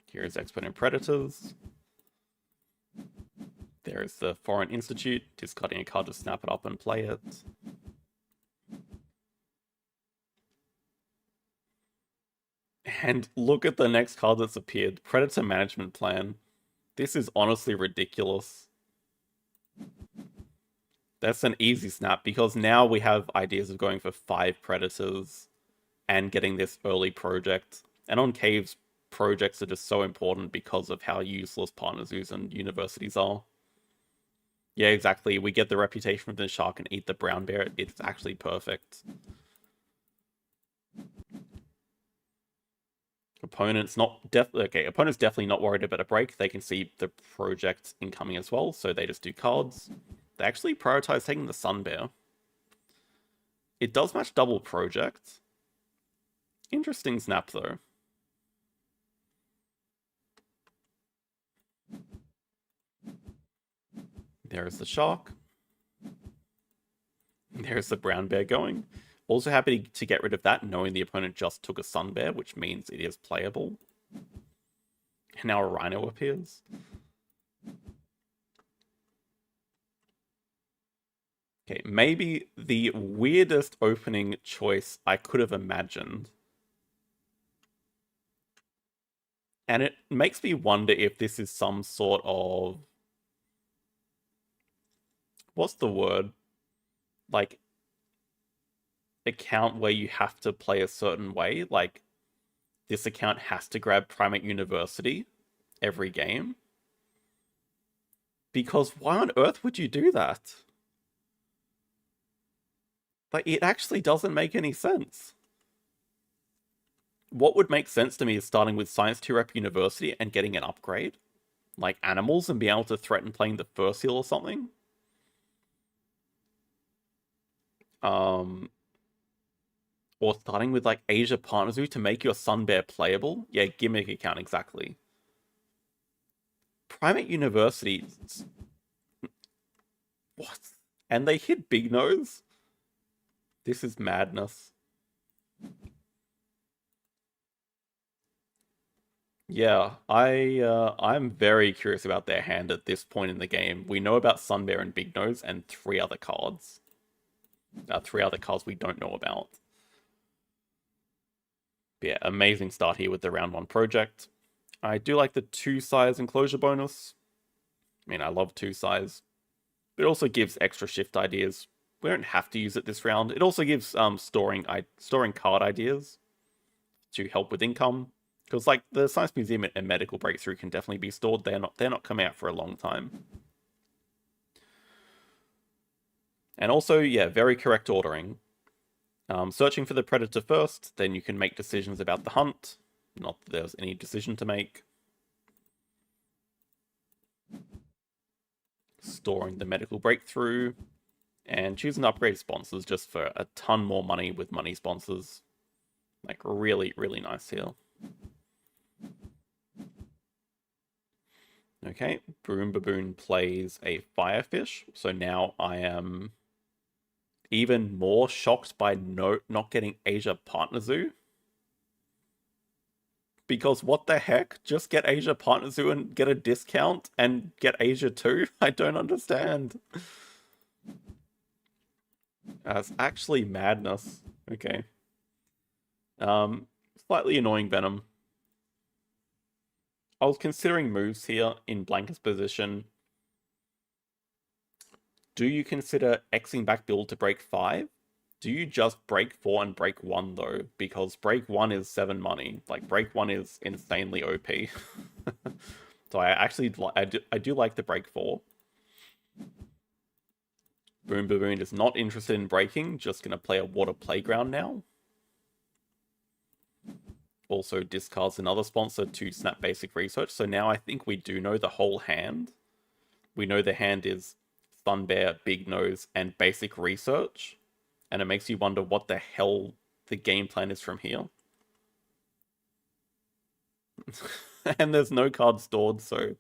Here is Expert in Predators. There is the Foreign Institute, discarding a card to snap it up and play it. And look at the next card that's appeared, Predator Management Plan. This is honestly ridiculous. That's an easy snap, because now we have ideas of going for 5 predators and getting this early project. And on caves, projects are just so important because of how useless partner zoos and universities are. Yeah, exactly. We get the reputation of the shark and eat the brown bear. It's actually perfect. Opponents definitely not worried about a break. They can see the project incoming as well, so they just do cards. They actually prioritize taking the Sun Bear. It does match double project. Interesting snap, though. There's the shark. There's the brown bear going. Also happy to get rid of that, knowing the opponent just took a Sun Bear, which means it is playable. And now a Rhino appears. Okay, maybe the weirdest opening choice I could have imagined. And it makes me wonder if this is some sort of... What's the word? Like, account where you have to play a certain way. Like, this account has to grab Primate University every game. Because why on earth would you do that? Like, it actually doesn't make any sense. What would make sense to me is starting with Science 2 Rep University and getting an upgrade. Like animals, and being able to threaten playing the first seal or something. Or starting with like Asia Partner Zoo to make your Sun Bear playable. Yeah, gimmick account, exactly. Primate University. What? And they hit Big Nose? This is madness. Yeah, I'm very curious about their hand at this point in the game. We know about Sun Bear and Big Nose and 3 other cards. 3 other cards we don't know about. But yeah, amazing start here with the round 1 project. I do like the 2 size enclosure bonus. I mean, I love 2 size. It also gives extra shift ideas. We don't have to use it this round. It also gives storing card ideas to help with income. Because like the Science Museum and Medical Breakthrough can definitely be stored. They're not coming out for a long time. And also, yeah, very correct ordering. Searching for the predator first, then you can make decisions about the hunt. Not that there's any decision to make. Storing the medical breakthrough. And choosing upgrade sponsors just for a ton more money with money sponsors. Like, really, really nice here. Okay, Baboon plays a Firefish. So now I am even more shocked by not getting Asia Partner Zoo. Because what the heck? Just get Asia Partner Zoo and get a discount and get Asia too? I don't understand. It's actually madness. Okay. Um, Slightly annoying Venom. I was considering moves here in Blanket's position. Do you consider Xing back build to break 5? Do you just break 4 and break 1 though? Because break 1 is 7 money. Like, break 1 is insanely OP. So I actually I do like the break 4. Boom Baboon is not interested in breaking, just gonna play a water playground now. Also discards another sponsor to snap basic research. So now I think we do know the whole hand. We know the hand is Sun Bear, Big Nose, and basic research. And it makes you wonder what the hell the game plan is from here. And there's no card stored, so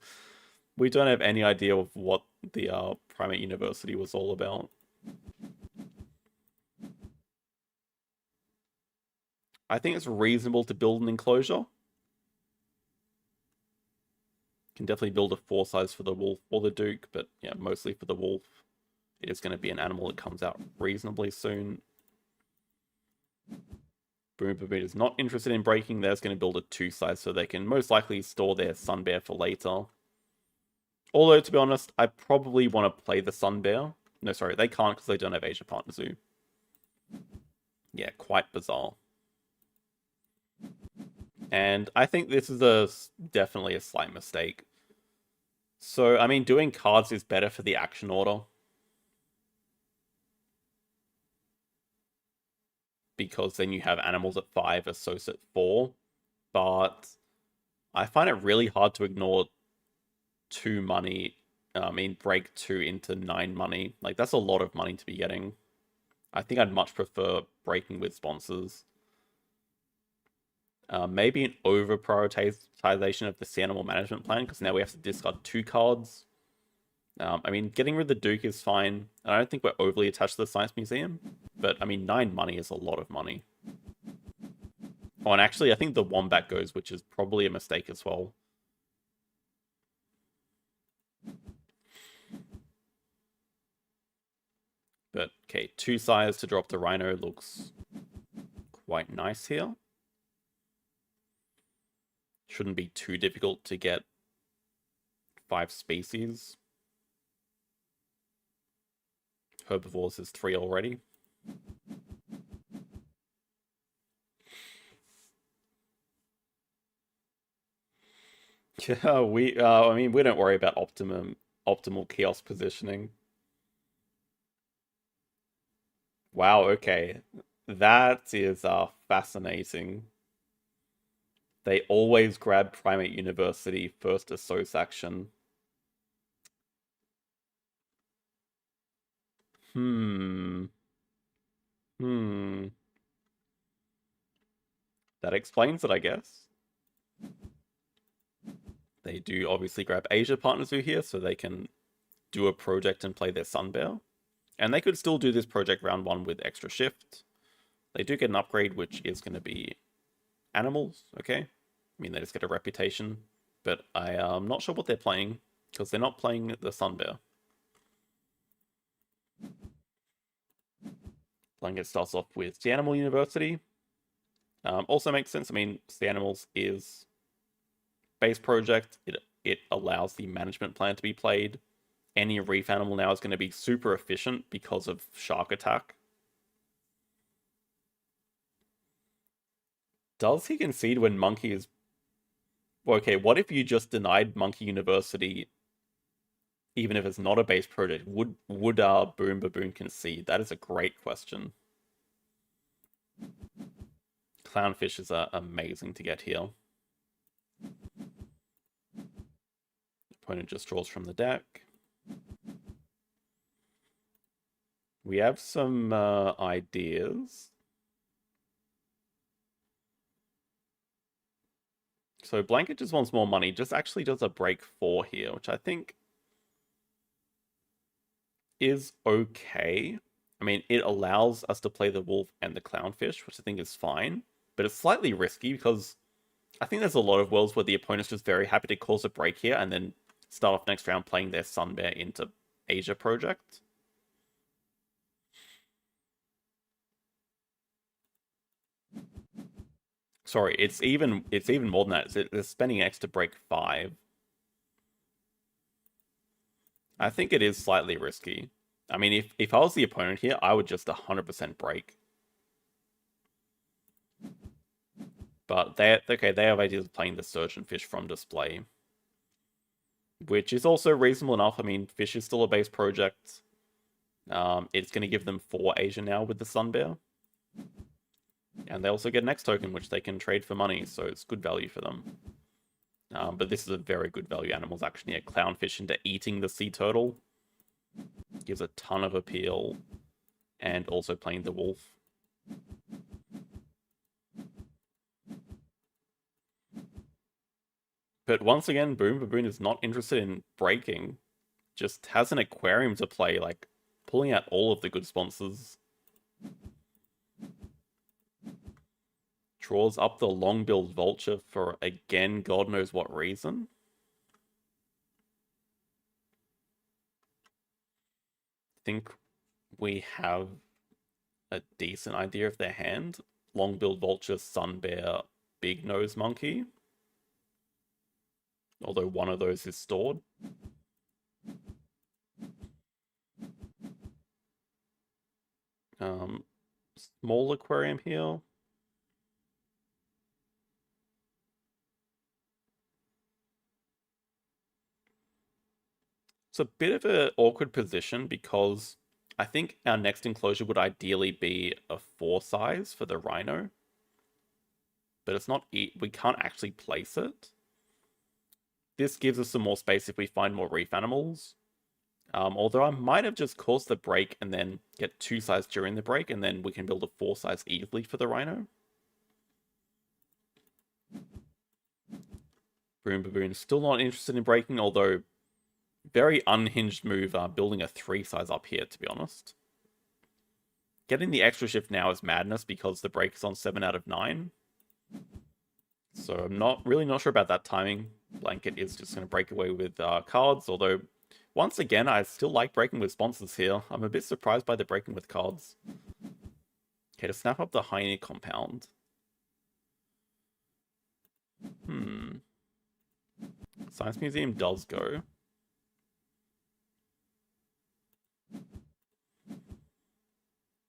we don't have any idea of what the Primate University was all about. I think it's reasonable to build an enclosure. Can definitely build a 4 size for the wolf or the duke, but yeah, mostly for the wolf. It is going to be an animal that comes out reasonably soon. Boom Baboon is not interested in breaking. They're going to build a 2 size so they can most likely store their Sun Bear for later. Although, to be honest, I probably want to play the Sun Bear. No, sorry, they can't because they don't have Asia Partner Zoo. Yeah, quite bizarre. And I think this is definitely a slight mistake. So, I mean, doing cards is better for the action order. Because then you have animals at 5, Assos at 4. But I find it really hard to ignore 2 money. I mean, break 2 into 9 money. Like, that's a lot of money to be getting. I think I'd much prefer breaking with sponsors. Maybe an over prioritization of the sea animal management plan, because now we have to discard 2 cards. I mean, getting rid of the Duke is fine. I don't think we're overly attached to the Science Museum, but I mean, 9 money is a lot of money. Oh, and actually, I think the Wombat goes, which is probably a mistake as well. But, okay, 2 sires to drop the Rhino looks quite nice here. Shouldn't be too difficult to get 5 species. Herbivores is 3 already. Yeah, I mean, we don't worry about optimal kiosk positioning. Wow, okay. That is fascinating. They always grab Primate University first Assos action. Hmm. Hmm. That explains it, I guess. They do obviously grab Asia Partners Zoo here, so they can do a project and play their Sun Bear. And they could still do this project round 1 with extra shift. They do get an upgrade, which is going to be animals, okay? I mean, they just get a reputation. But I am not sure what they're playing, because they're not playing the Sun Bear. Blanket starts off with the Animal University. Also makes sense. I mean, the Animals is base project. It allows the management plan to be played. Any reef animal now is going to be super efficient because of Shark Attack. Does he concede when Monkey is... Okay, what if you just denied Monkey University, even if it's not a base project? Would Boom Baboon concede? That is a great question. Clownfish is amazing to get here. Opponent just draws from the deck. We have some ideas. So Blanket just wants more money. Just actually does a break 4 here, which I think is okay. I mean, it allows us to play the wolf and the clownfish, which I think is fine. But it's slightly risky because I think there's a lot of worlds where the opponent's just very happy to cause a break here and then start off next round playing their Sun Bear into Asia Project. Sorry, it's even more than that. They're spending X to break 5. I think it is slightly risky. I mean, if I was the opponent here, I would just 100% break. But they have ideas of playing the Surgeon Fish from display, which is also reasonable enough. I mean, Fish is still a base project. It's going to give them 4 Asia now with the Sun Bear. And they also get an X token, which they can trade for money, so it's good value for them. But this is a very good value animal. It's actually a Clownfish into eating the Sea Turtle. Gives a ton of appeal. And also playing the Wolf. But once again, Baboon is not interested in breaking. Just has an aquarium to play, like pulling out all of the good sponsors. Draws up the long-billed vulture for, again, God knows what reason. I think we have a decent idea of their hand. Long-billed vulture, sun bear, big nose monkey. Although one of those is stored. Small aquarium here. It's a bit of an awkward position because I think our next enclosure would ideally be a 4 size for the rhino. But it's not, we can't actually place it. This gives us some more space if we find more reef animals. Although I might have just caused the break and then get 2 size during the break, and then we can build a 4 size easily for the rhino. Baboon is still not interested in breaking, although very unhinged move building a 3 size up here, to be honest. Getting the extra shift now is madness because the break is on 7 out of 9. So I'm not sure about that timing. Blanket is just going to break away with cards, although once again, I still like breaking with sponsors here. I'm a bit surprised by the breaking with cards. Okay, to snap up the Hyena compound. Science Museum does go.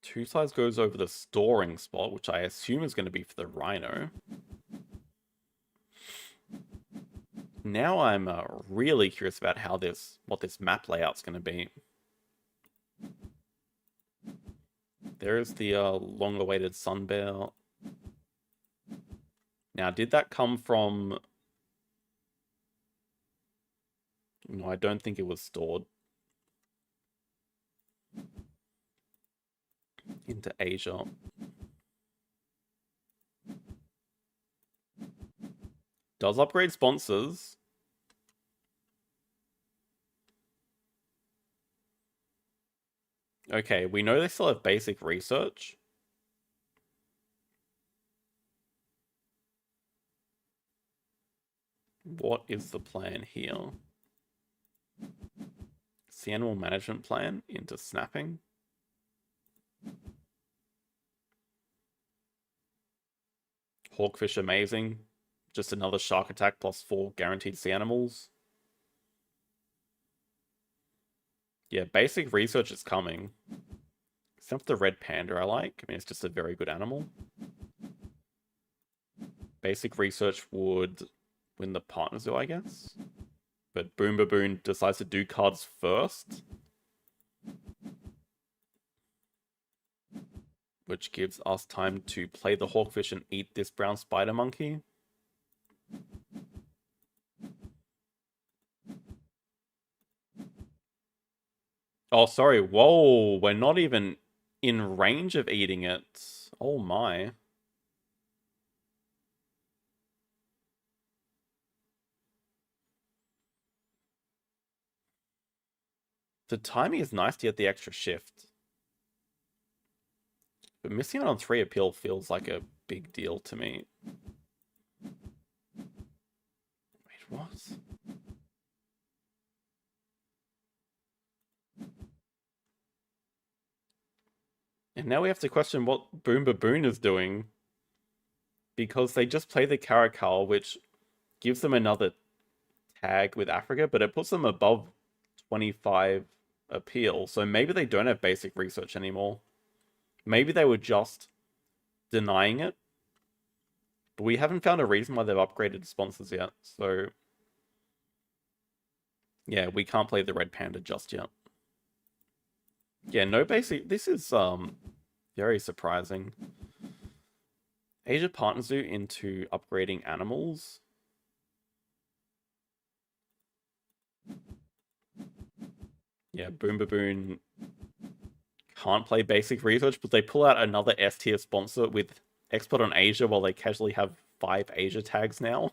Two size goes over the storing spot, which I assume is going to be for the rhino. Now I'm really curious about how what this map layout's going to be. There's the long-awaited sun bear. Now, did that come from... No, I don't think it was stored into Asia. Does upgrade sponsors. Okay, we know they still have basic research. What is the plan here? Sea animal management plan into snapping. Hawkfish amazing. Just another shark attack plus 4 guaranteed sea animals. Yeah, basic research is coming. Except for the red panda I like. I mean, it's just a very good animal. Basic research would win the partner zoo, I guess. But Baboon decides to do cards first. Which gives us time to play the Hawkfish and eat this brown spider monkey. Oh, sorry. Whoa, we're not even in range of eating it. Oh my. The timing is nice to get the extra shift. But missing out on 3 appeal feels like a big deal to me. Wait, what? And now we have to question what Baboon is doing. because they just play the Caracal, which gives them another tag with Africa, but it puts them above 25 appeal. So maybe they don't have basic research anymore. Maybe they were just denying it. But we haven't found a reason why they've upgraded sponsors yet. So yeah, we can't play the Red Panda just yet. Yeah, no basic. This is very surprising. Asia Partner Zoo into upgrading animals. Yeah, Boom Baboon can't play basic research, but they pull out another S tier sponsor with export on Asia while they casually have 5 Asia tags now.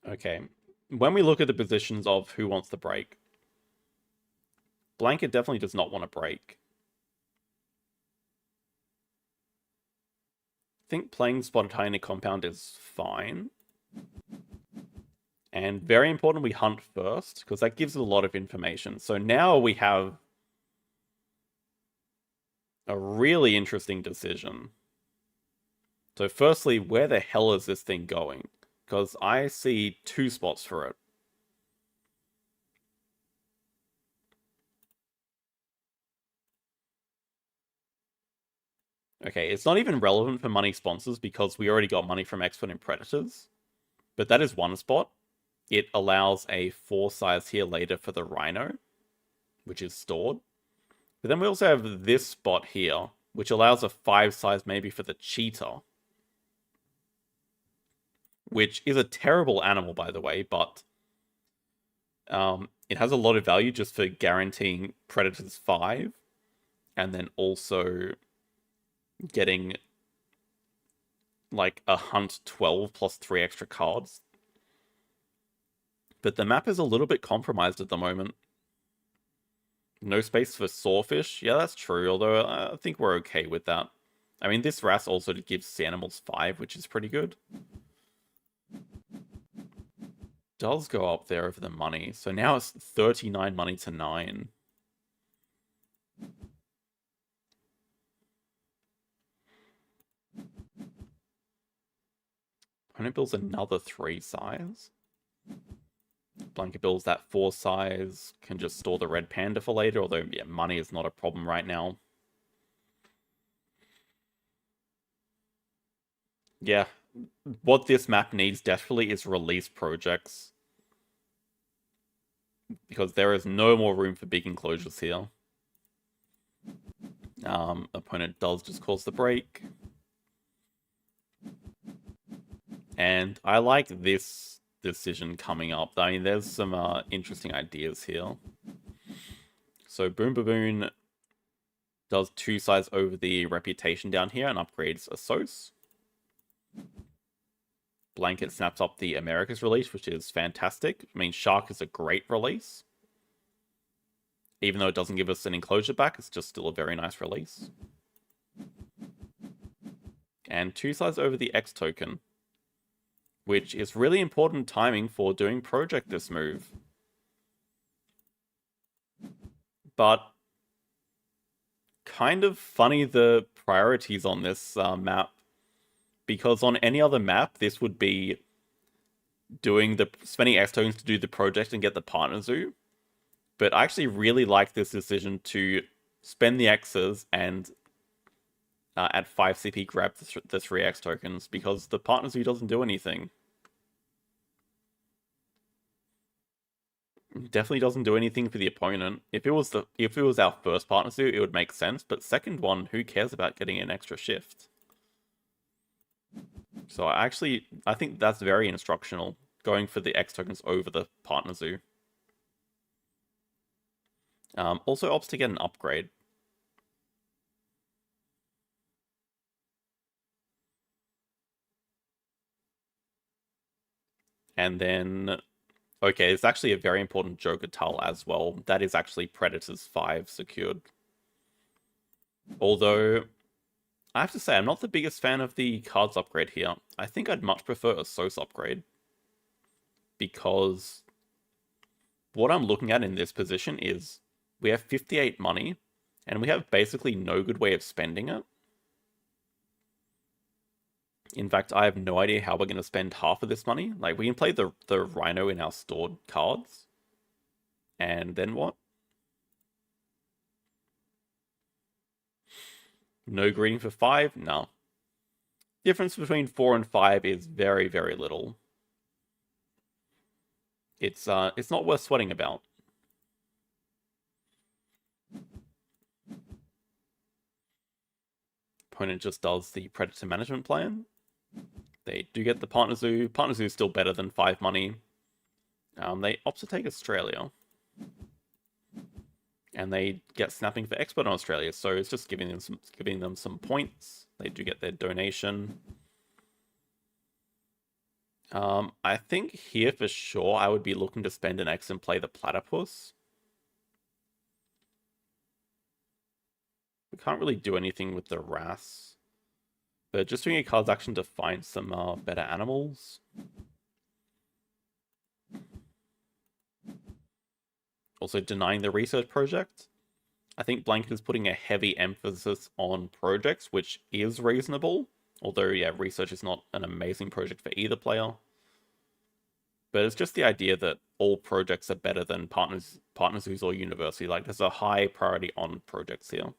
Okay, when we look at the positions of who wants to break, Blanket definitely does not want to break. I think playing Spotted High in a compound is fine. And very important we hunt first, because that gives a lot of information. So now we have a really interesting decision. So firstly, where the hell is this thing going? Because I see 2 spots for it. Okay, it's not even relevant for money sponsors because we already got money from Expert and Predators. But that is one spot. It allows a 4 size here later for the Rhino, which is stored. But then we also have this spot here, which allows a 5 size maybe for the Cheetah. Which is a terrible animal, by the way, but it has a lot of value just for guaranteeing Predators 5. And then also getting like a Hunt 12 plus 3 extra cards. But the map is a little bit compromised at the moment. No space for Sawfish. Yeah, that's true, although I think we're okay with that. I mean, this RAS also gives the animals 5, which is pretty good. Does go up there over the money. So now it's 39 money to 9. Opponent builds another 3 size. Blanket builds that 4 size. Can just store the Red Panda for later, although yeah, money is not a problem right now. Yeah, what this map needs desperately is release projects. Because there is no more room for big enclosures here. Opponent does just cause the break. And I like this decision coming up. I mean, there's some interesting ideas here. So Boom Baboon does 2 size over the reputation down here and upgrades a Sos. Blanket snaps up the Americas release, which is fantastic. I mean, Shark is a great release. Even though it doesn't give us an enclosure back, it's just still a very nice release. And 2 size over the X token, which is really important timing for doing project this move. But kind of funny the priorities on this map, because on any other map, this would be spending X tokens to do the project and get the partner zoo. But I actually really like this decision to spend the X's and at 5 CP grab the 3 X tokens, because the partner zoo doesn't do anything. Definitely doesn't do anything for the opponent. If it was our first partner zoo, it would make sense, but second one, who cares about getting an extra shift? So I think that's very instructional, going for the X tokens over the partner zoo. Also opts to get an upgrade. And then, okay, it's actually a very important Joker Tull as well. That is actually Predators 5 secured. Although, I have to say, I'm not the biggest fan of the cards upgrade here. I think I'd much prefer a Sos upgrade. Because what I'm looking at in this position is we have 58 money, and we have basically no good way of spending it. In fact, I have no idea how we're going to spend half of this money. Like, we can play the Rhino in our stored cards. And then what? No greeting for 5? No. Difference between 4 and 5 is very, very little. It's not worth sweating about. Opponent just does the Predator Management Plan. They do get the Partner Zoo. Partner Zoo is still better than 5 money. They opt to take Australia. And they get Snapping for Expert on Australia, so it's just giving them some points. They do get their donation. I think here for sure I would be looking to spend an X and play the Platypus. We can't really do anything with the Wrasse. But just doing a card's action to find some better animals. Also denying the research project. I think Blanket is putting a heavy emphasis on projects, which is reasonable. Although, yeah, research is not an amazing project for either player. But it's just the idea that all projects are better than Partners Zoos or University. Like, there's a high priority on projects here.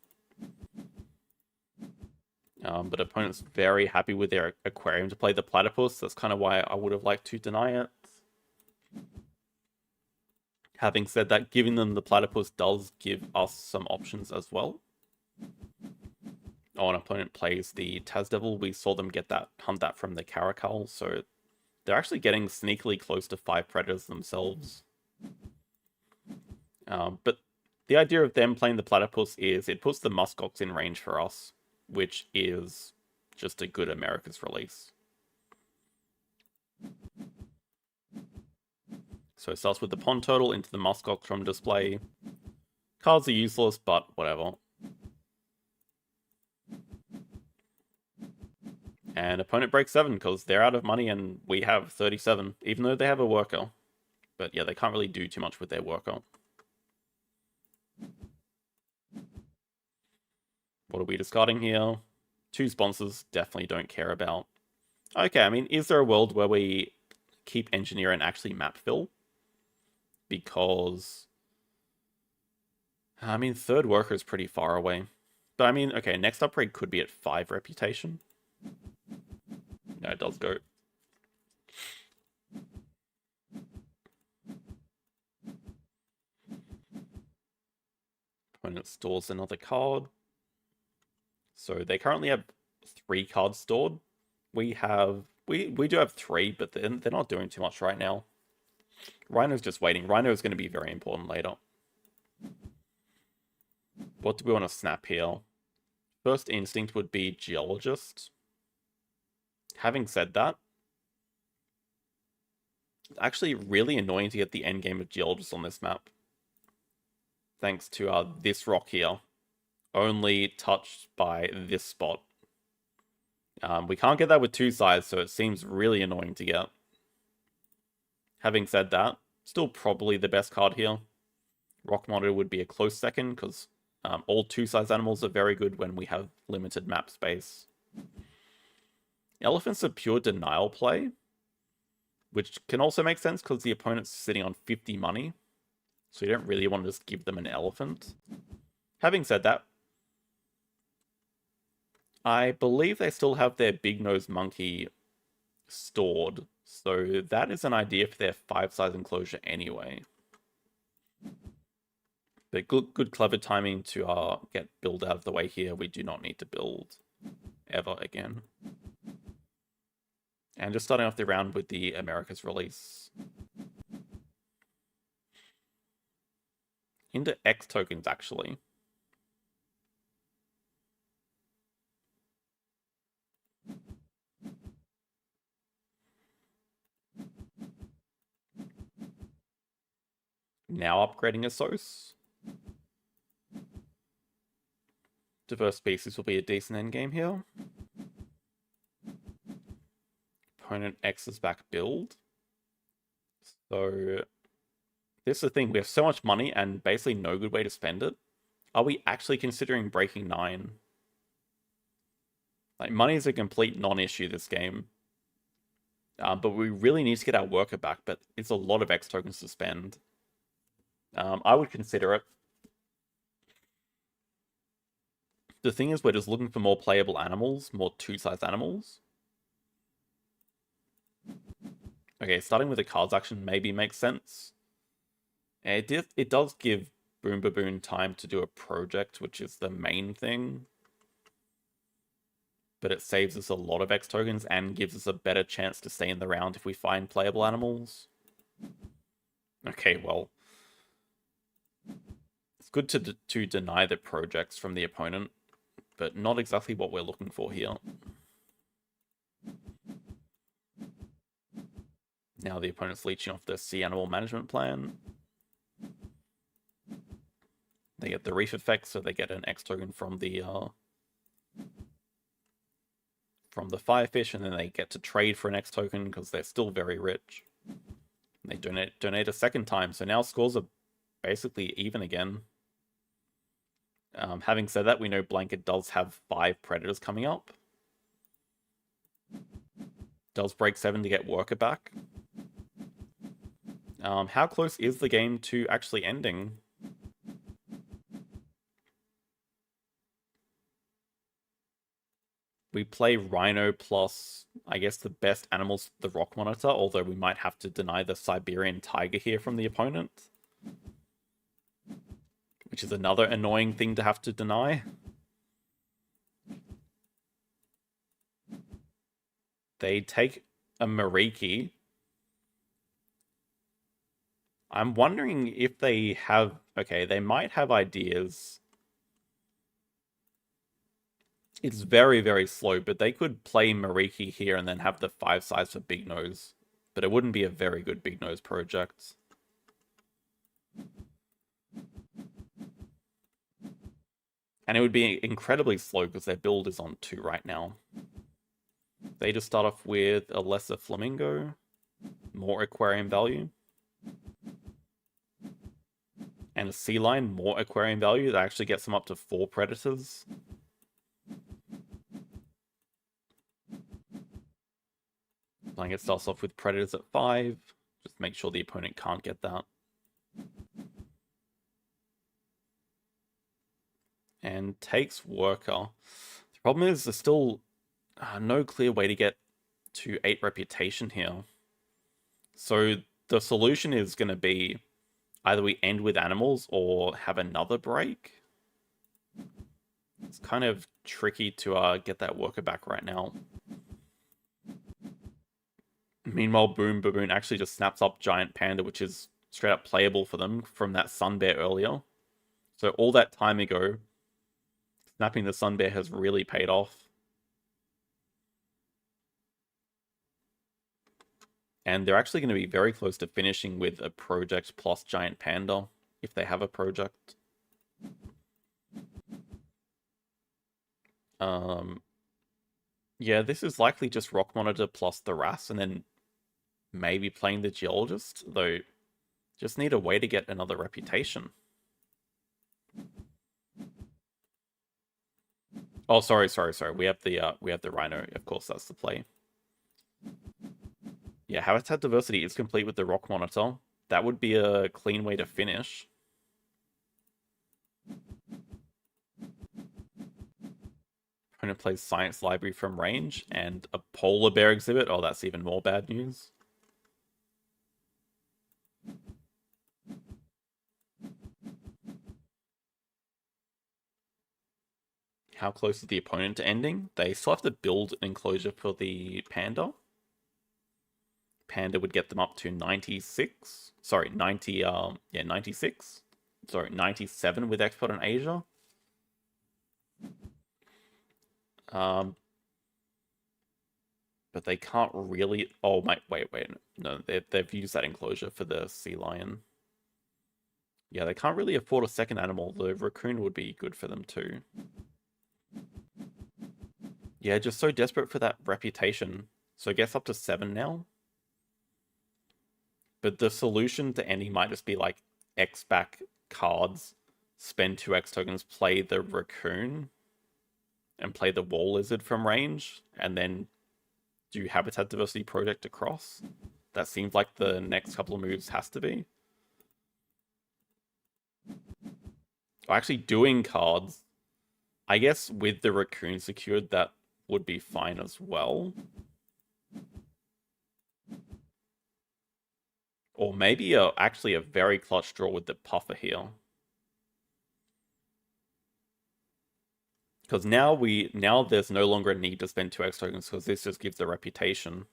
But opponent's very happy with their aquarium to play the Platypus. That's kind of why I would have liked to deny it. Having said that, giving them the Platypus does give us some options as well. Oh, an opponent plays the Tasdevil. We saw them hunt that from the Caracal, so they're actually getting sneakily close to 5 Predators themselves. But the idea of them playing the Platypus is it puts the Muskox in range for us, which is just a good America's release. So it starts with the Pond Turtle into the Muskox from display. Cards are useless, but whatever. And opponent breaks 7 because they're out of money and we have 37, even though they have a worker. But yeah, they can't really do too much with their worker. What are we discarding here? 2 sponsors, definitely don't care about. Okay, I mean, is there a world where we keep Engineer and actually map fill? Because, I mean, 3rd worker is pretty far away. But I mean, okay, next upgrade could be at 5 reputation. No, it does go. Opponent stores another card. So they currently have 3 cards stored. We do have 3, but they're not doing too much right now. Rhino's just waiting. Rhino is going to be very important later. What do we want to snap here? First instinct would be Geologist. Having said that, it's actually really annoying to get the endgame of Geologist on this map. Thanks to this rock here. Only touched by this spot. We can't get that with 2 sides, so it seems really annoying to get. Having said that, still probably the best card here. Rock Monitor would be a close second, because all 2-size animals are very good when we have limited map space. Elephant's a pure denial play, which can also make sense because the opponent's sitting on 50 money, so you don't really want to just give them an elephant. Having said that, I believe they still have their big-nosed monkey stored, so that is an idea for their 5-size enclosure anyway. But good clever timing to get build out of the way here. We do not need to build ever again. And just starting off the round with the America's release. Into X tokens, actually. Now upgrading a Sos. Diverse species will be a decent endgame here. Opponent X's back build. So This is the thing, we have so much money and basically no good way to spend it. Are we actually considering breaking 9? Like, money is a complete non-issue this game. But we really need to get our worker back, but it's a lot of X tokens to spend. I would consider it. The thing is, we're just looking for more playable animals, more two-size animals. Okay, starting with the cards action maybe makes sense. It does give Boom Baboon time to do a project, which is the main thing. But it saves us a lot of X tokens and gives us a better chance to stay in the round if we find playable animals. Okay, well, it's good to deny the projects from the opponent, but not exactly what we're looking for here. Now the opponent's leeching off the Sea Animal Management Plan. They get the Reef effect, so they get an X token from the Firefish, and then they get to trade for an X token because they're still very rich. They donate a second time, so now scores are basically even again. Having said that, we know Blanket does have 5 Predators coming up. Does break 7 to get Worker back. How close is the game to actually ending? We play Rhino plus, I guess, the best animals, the Rock Monitor, although we might have to deny the Siberian Tiger here from the opponent. Which is another annoying thing to have to deny. They take a Mariki. I'm wondering if they have... Okay, they might have ideas. It's very, very slow, but they could play Mariki here and then have the 5 size for Big Nose. But it wouldn't be a very good Big Nose project. And it would be incredibly slow because their build is on 2 right now. They just start off with a lesser Flamingo, more Aquarium value, and a Sea Lion, more Aquarium value. That actually gets them up to 4 Predators. Blanket starts off with Predators at 5. Just make sure the opponent can't get that. And takes Worker. The problem is there's still no clear way to get to 8 reputation here. So the solution is going to be either we end with animals or have another break. It's kind of tricky to get that Worker back right now. Meanwhile, Boom Baboon actually just snaps up Giant Panda, which is straight up playable for them from that Sun Bear earlier. So all that time ago, snapping the Sun Bear has really paid off. And they're actually going to be very close to finishing with a project plus Giant Panda, if they have a project. Yeah, this is likely just Rock Monitor plus the RAS, and then maybe playing the Geologist, though just need a way to get another reputation. Oh, sorry. We have the Rhino. Of course, that's the play. Yeah, Habitat Diversity is complete with the Rock Monitor. That would be a clean way to finish. Opponent plays Science Library from range and a Polar Bear exhibit. Oh, that's even more bad news. How close is the opponent to ending? They still have to build an enclosure for the Panda. Panda would get them up to 96. Sorry, 96. Sorry, 97 with Export in Asia. But they can't really... Oh, wait. No, they've used that enclosure for the Sea Lion. Yeah, they can't really afford a second animal. The Raccoon would be good for them too. Yeah, just so desperate for that reputation. So it gets up to 7 now. But the solution to ending might just be like X back cards, spend 2X tokens, play the raccoon, and play the wall lizard from range, and then do habitat diversity project across. That seems like the next couple of moves has to be. Or actually doing cards, I guess with the raccoon secured, that would be fine as well. Or maybe actually a very clutch draw with the puffer here. Because now there's no longer a need to spend 2X tokens because this just gives the reputation.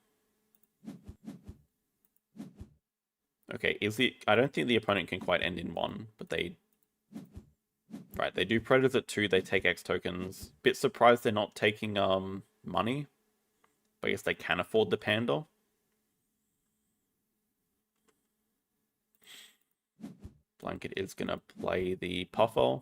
Okay, I don't think the opponent can quite end in 1, but they... Right, they do Predators at 2, they take X tokens. Bit surprised they're not taking money. But I guess they can afford the Panda. Blanket is going to play the Puffer.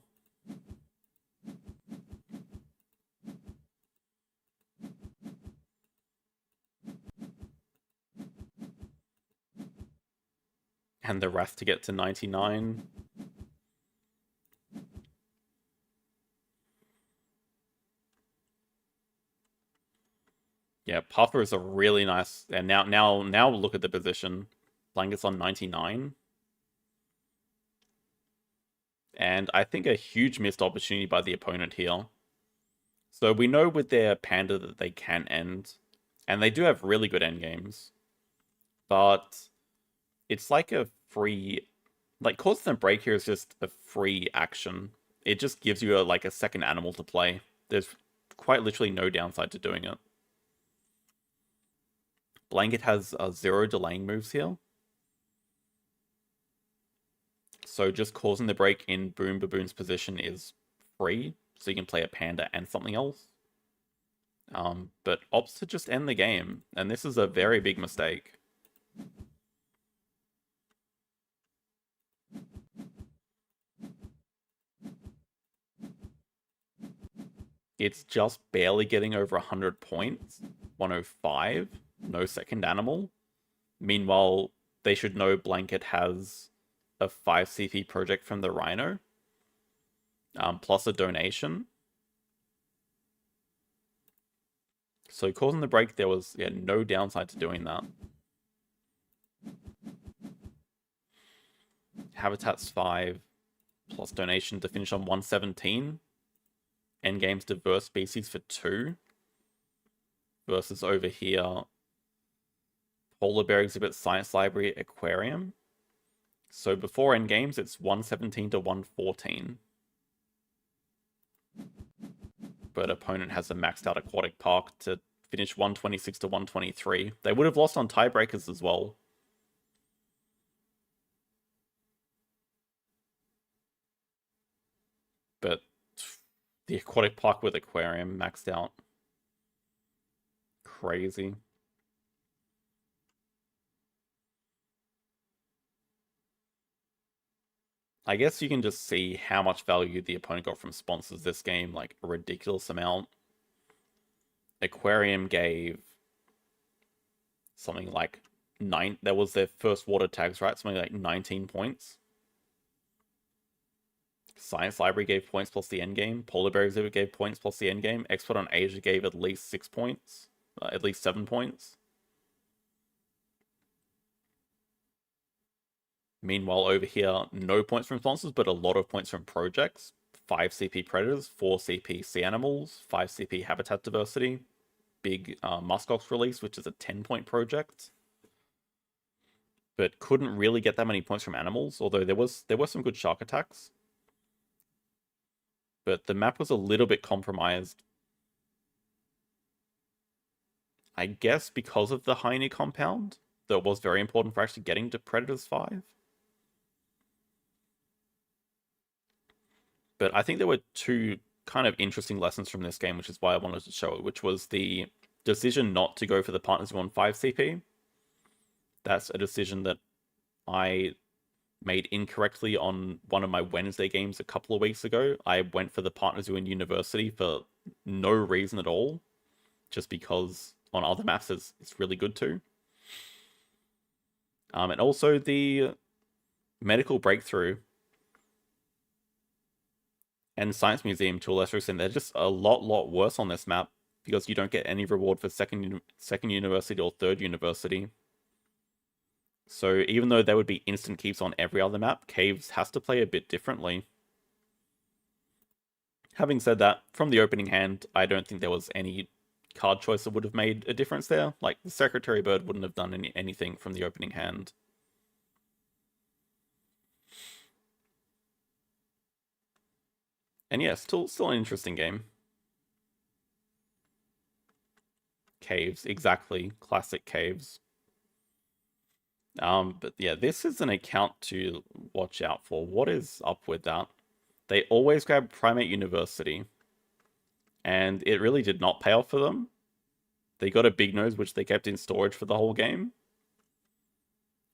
And the Wrath to get to 99. Yeah, Puffer is a really nice... And now look at the position. Blanket's on 99. And I think a huge missed opportunity by the opponent here. So we know with their Panda that they can end. And they do have really good endgames. But it's like a free... Like, Cause and Break here is just a free action. It just gives you like a second animal to play. There's quite literally no downside to doing it. Blanket has 0 delaying moves here. So just causing the break in Baboon's position is free. So you can play a Panda and something else. But opts to just end the game. And this is a very big mistake. It's just barely getting over 100 points. 105. No second animal. Meanwhile, they should know Blanket has a 5 CP project from the Rhino. Plus a donation. So causing the break, there was no downside to doing that. Habitat's 5 plus donation to finish on 117. Endgame's diverse species for 2. Versus over here, Polar Bear Exhibit, Science Library, Aquarium. So before endgames, it's 117 to 114. But opponent has a maxed out Aquatic Park to finish 126 to 123. They would have lost on tiebreakers as well. But the Aquatic Park with Aquarium maxed out. Crazy. I guess you can just see how much value the opponent got from sponsors this game, like a ridiculous amount. Aquarium gave something like 9. That was their first water tags, right? Something like 19 points. Science Library gave points plus the endgame. Polar Bear Exhibit gave points plus the endgame. Expert on Asia gave at least 6 points. At least 7 points. Meanwhile, over here, no points from sponsors, but a lot of points from projects. 5 CP Predators, 4 CP Sea Animals, 5 CP Habitat Diversity. Big Muskox release, which is a 10-point project. But couldn't really get that many points from animals, although there were some good shark attacks. But the map was a little bit compromised. I guess because of the Heine compound, that was very important for actually getting to Predators 5. But I think there were 2 kind of interesting lessons from this game, which is why I wanted to show it, which was the decision not to go for the partners who won 5 CP. That's a decision that I made incorrectly on one of my Wednesday games a couple of weeks ago. I went for the partners who in university for no reason at all, just because on other maps it's really good to. And also the medical breakthrough and science museum, to a lesser extent, they're just a lot worse on this map because you don't get any reward for second university or third university. So even though there would be instant keeps on every other map, Caves has to play a bit differently. Having said that, from the opening hand, I don't think there was any card choice that would have made a difference there. Like, the Secretary Bird wouldn't have done anything from the opening hand. And yeah, still an interesting game. Caves, exactly. Classic Caves. But yeah, this is an account to watch out for. What is up with that? They always grab Primate University, and it really did not pay off for them. They got a big nose, which they kept in storage for the whole game.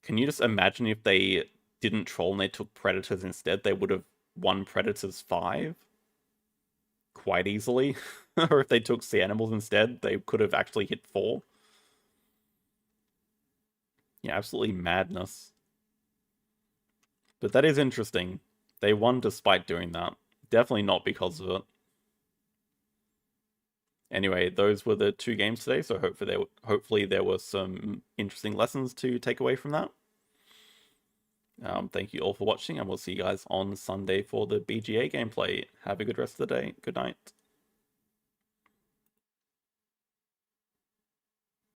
Can you just imagine if they didn't troll and they took Predators instead? They would have won Predators 5 quite easily. Or if they took Sea Animals instead, they could have actually hit 4. Yeah, absolutely madness. But that is interesting. They won despite doing that. Definitely not because of it. Anyway, those were the 2 games today, so hopefully there were some interesting lessons to take away from that. Thank you all for watching, and we'll see you guys on Sunday for the BGA gameplay. Have a good rest of the day. Good night.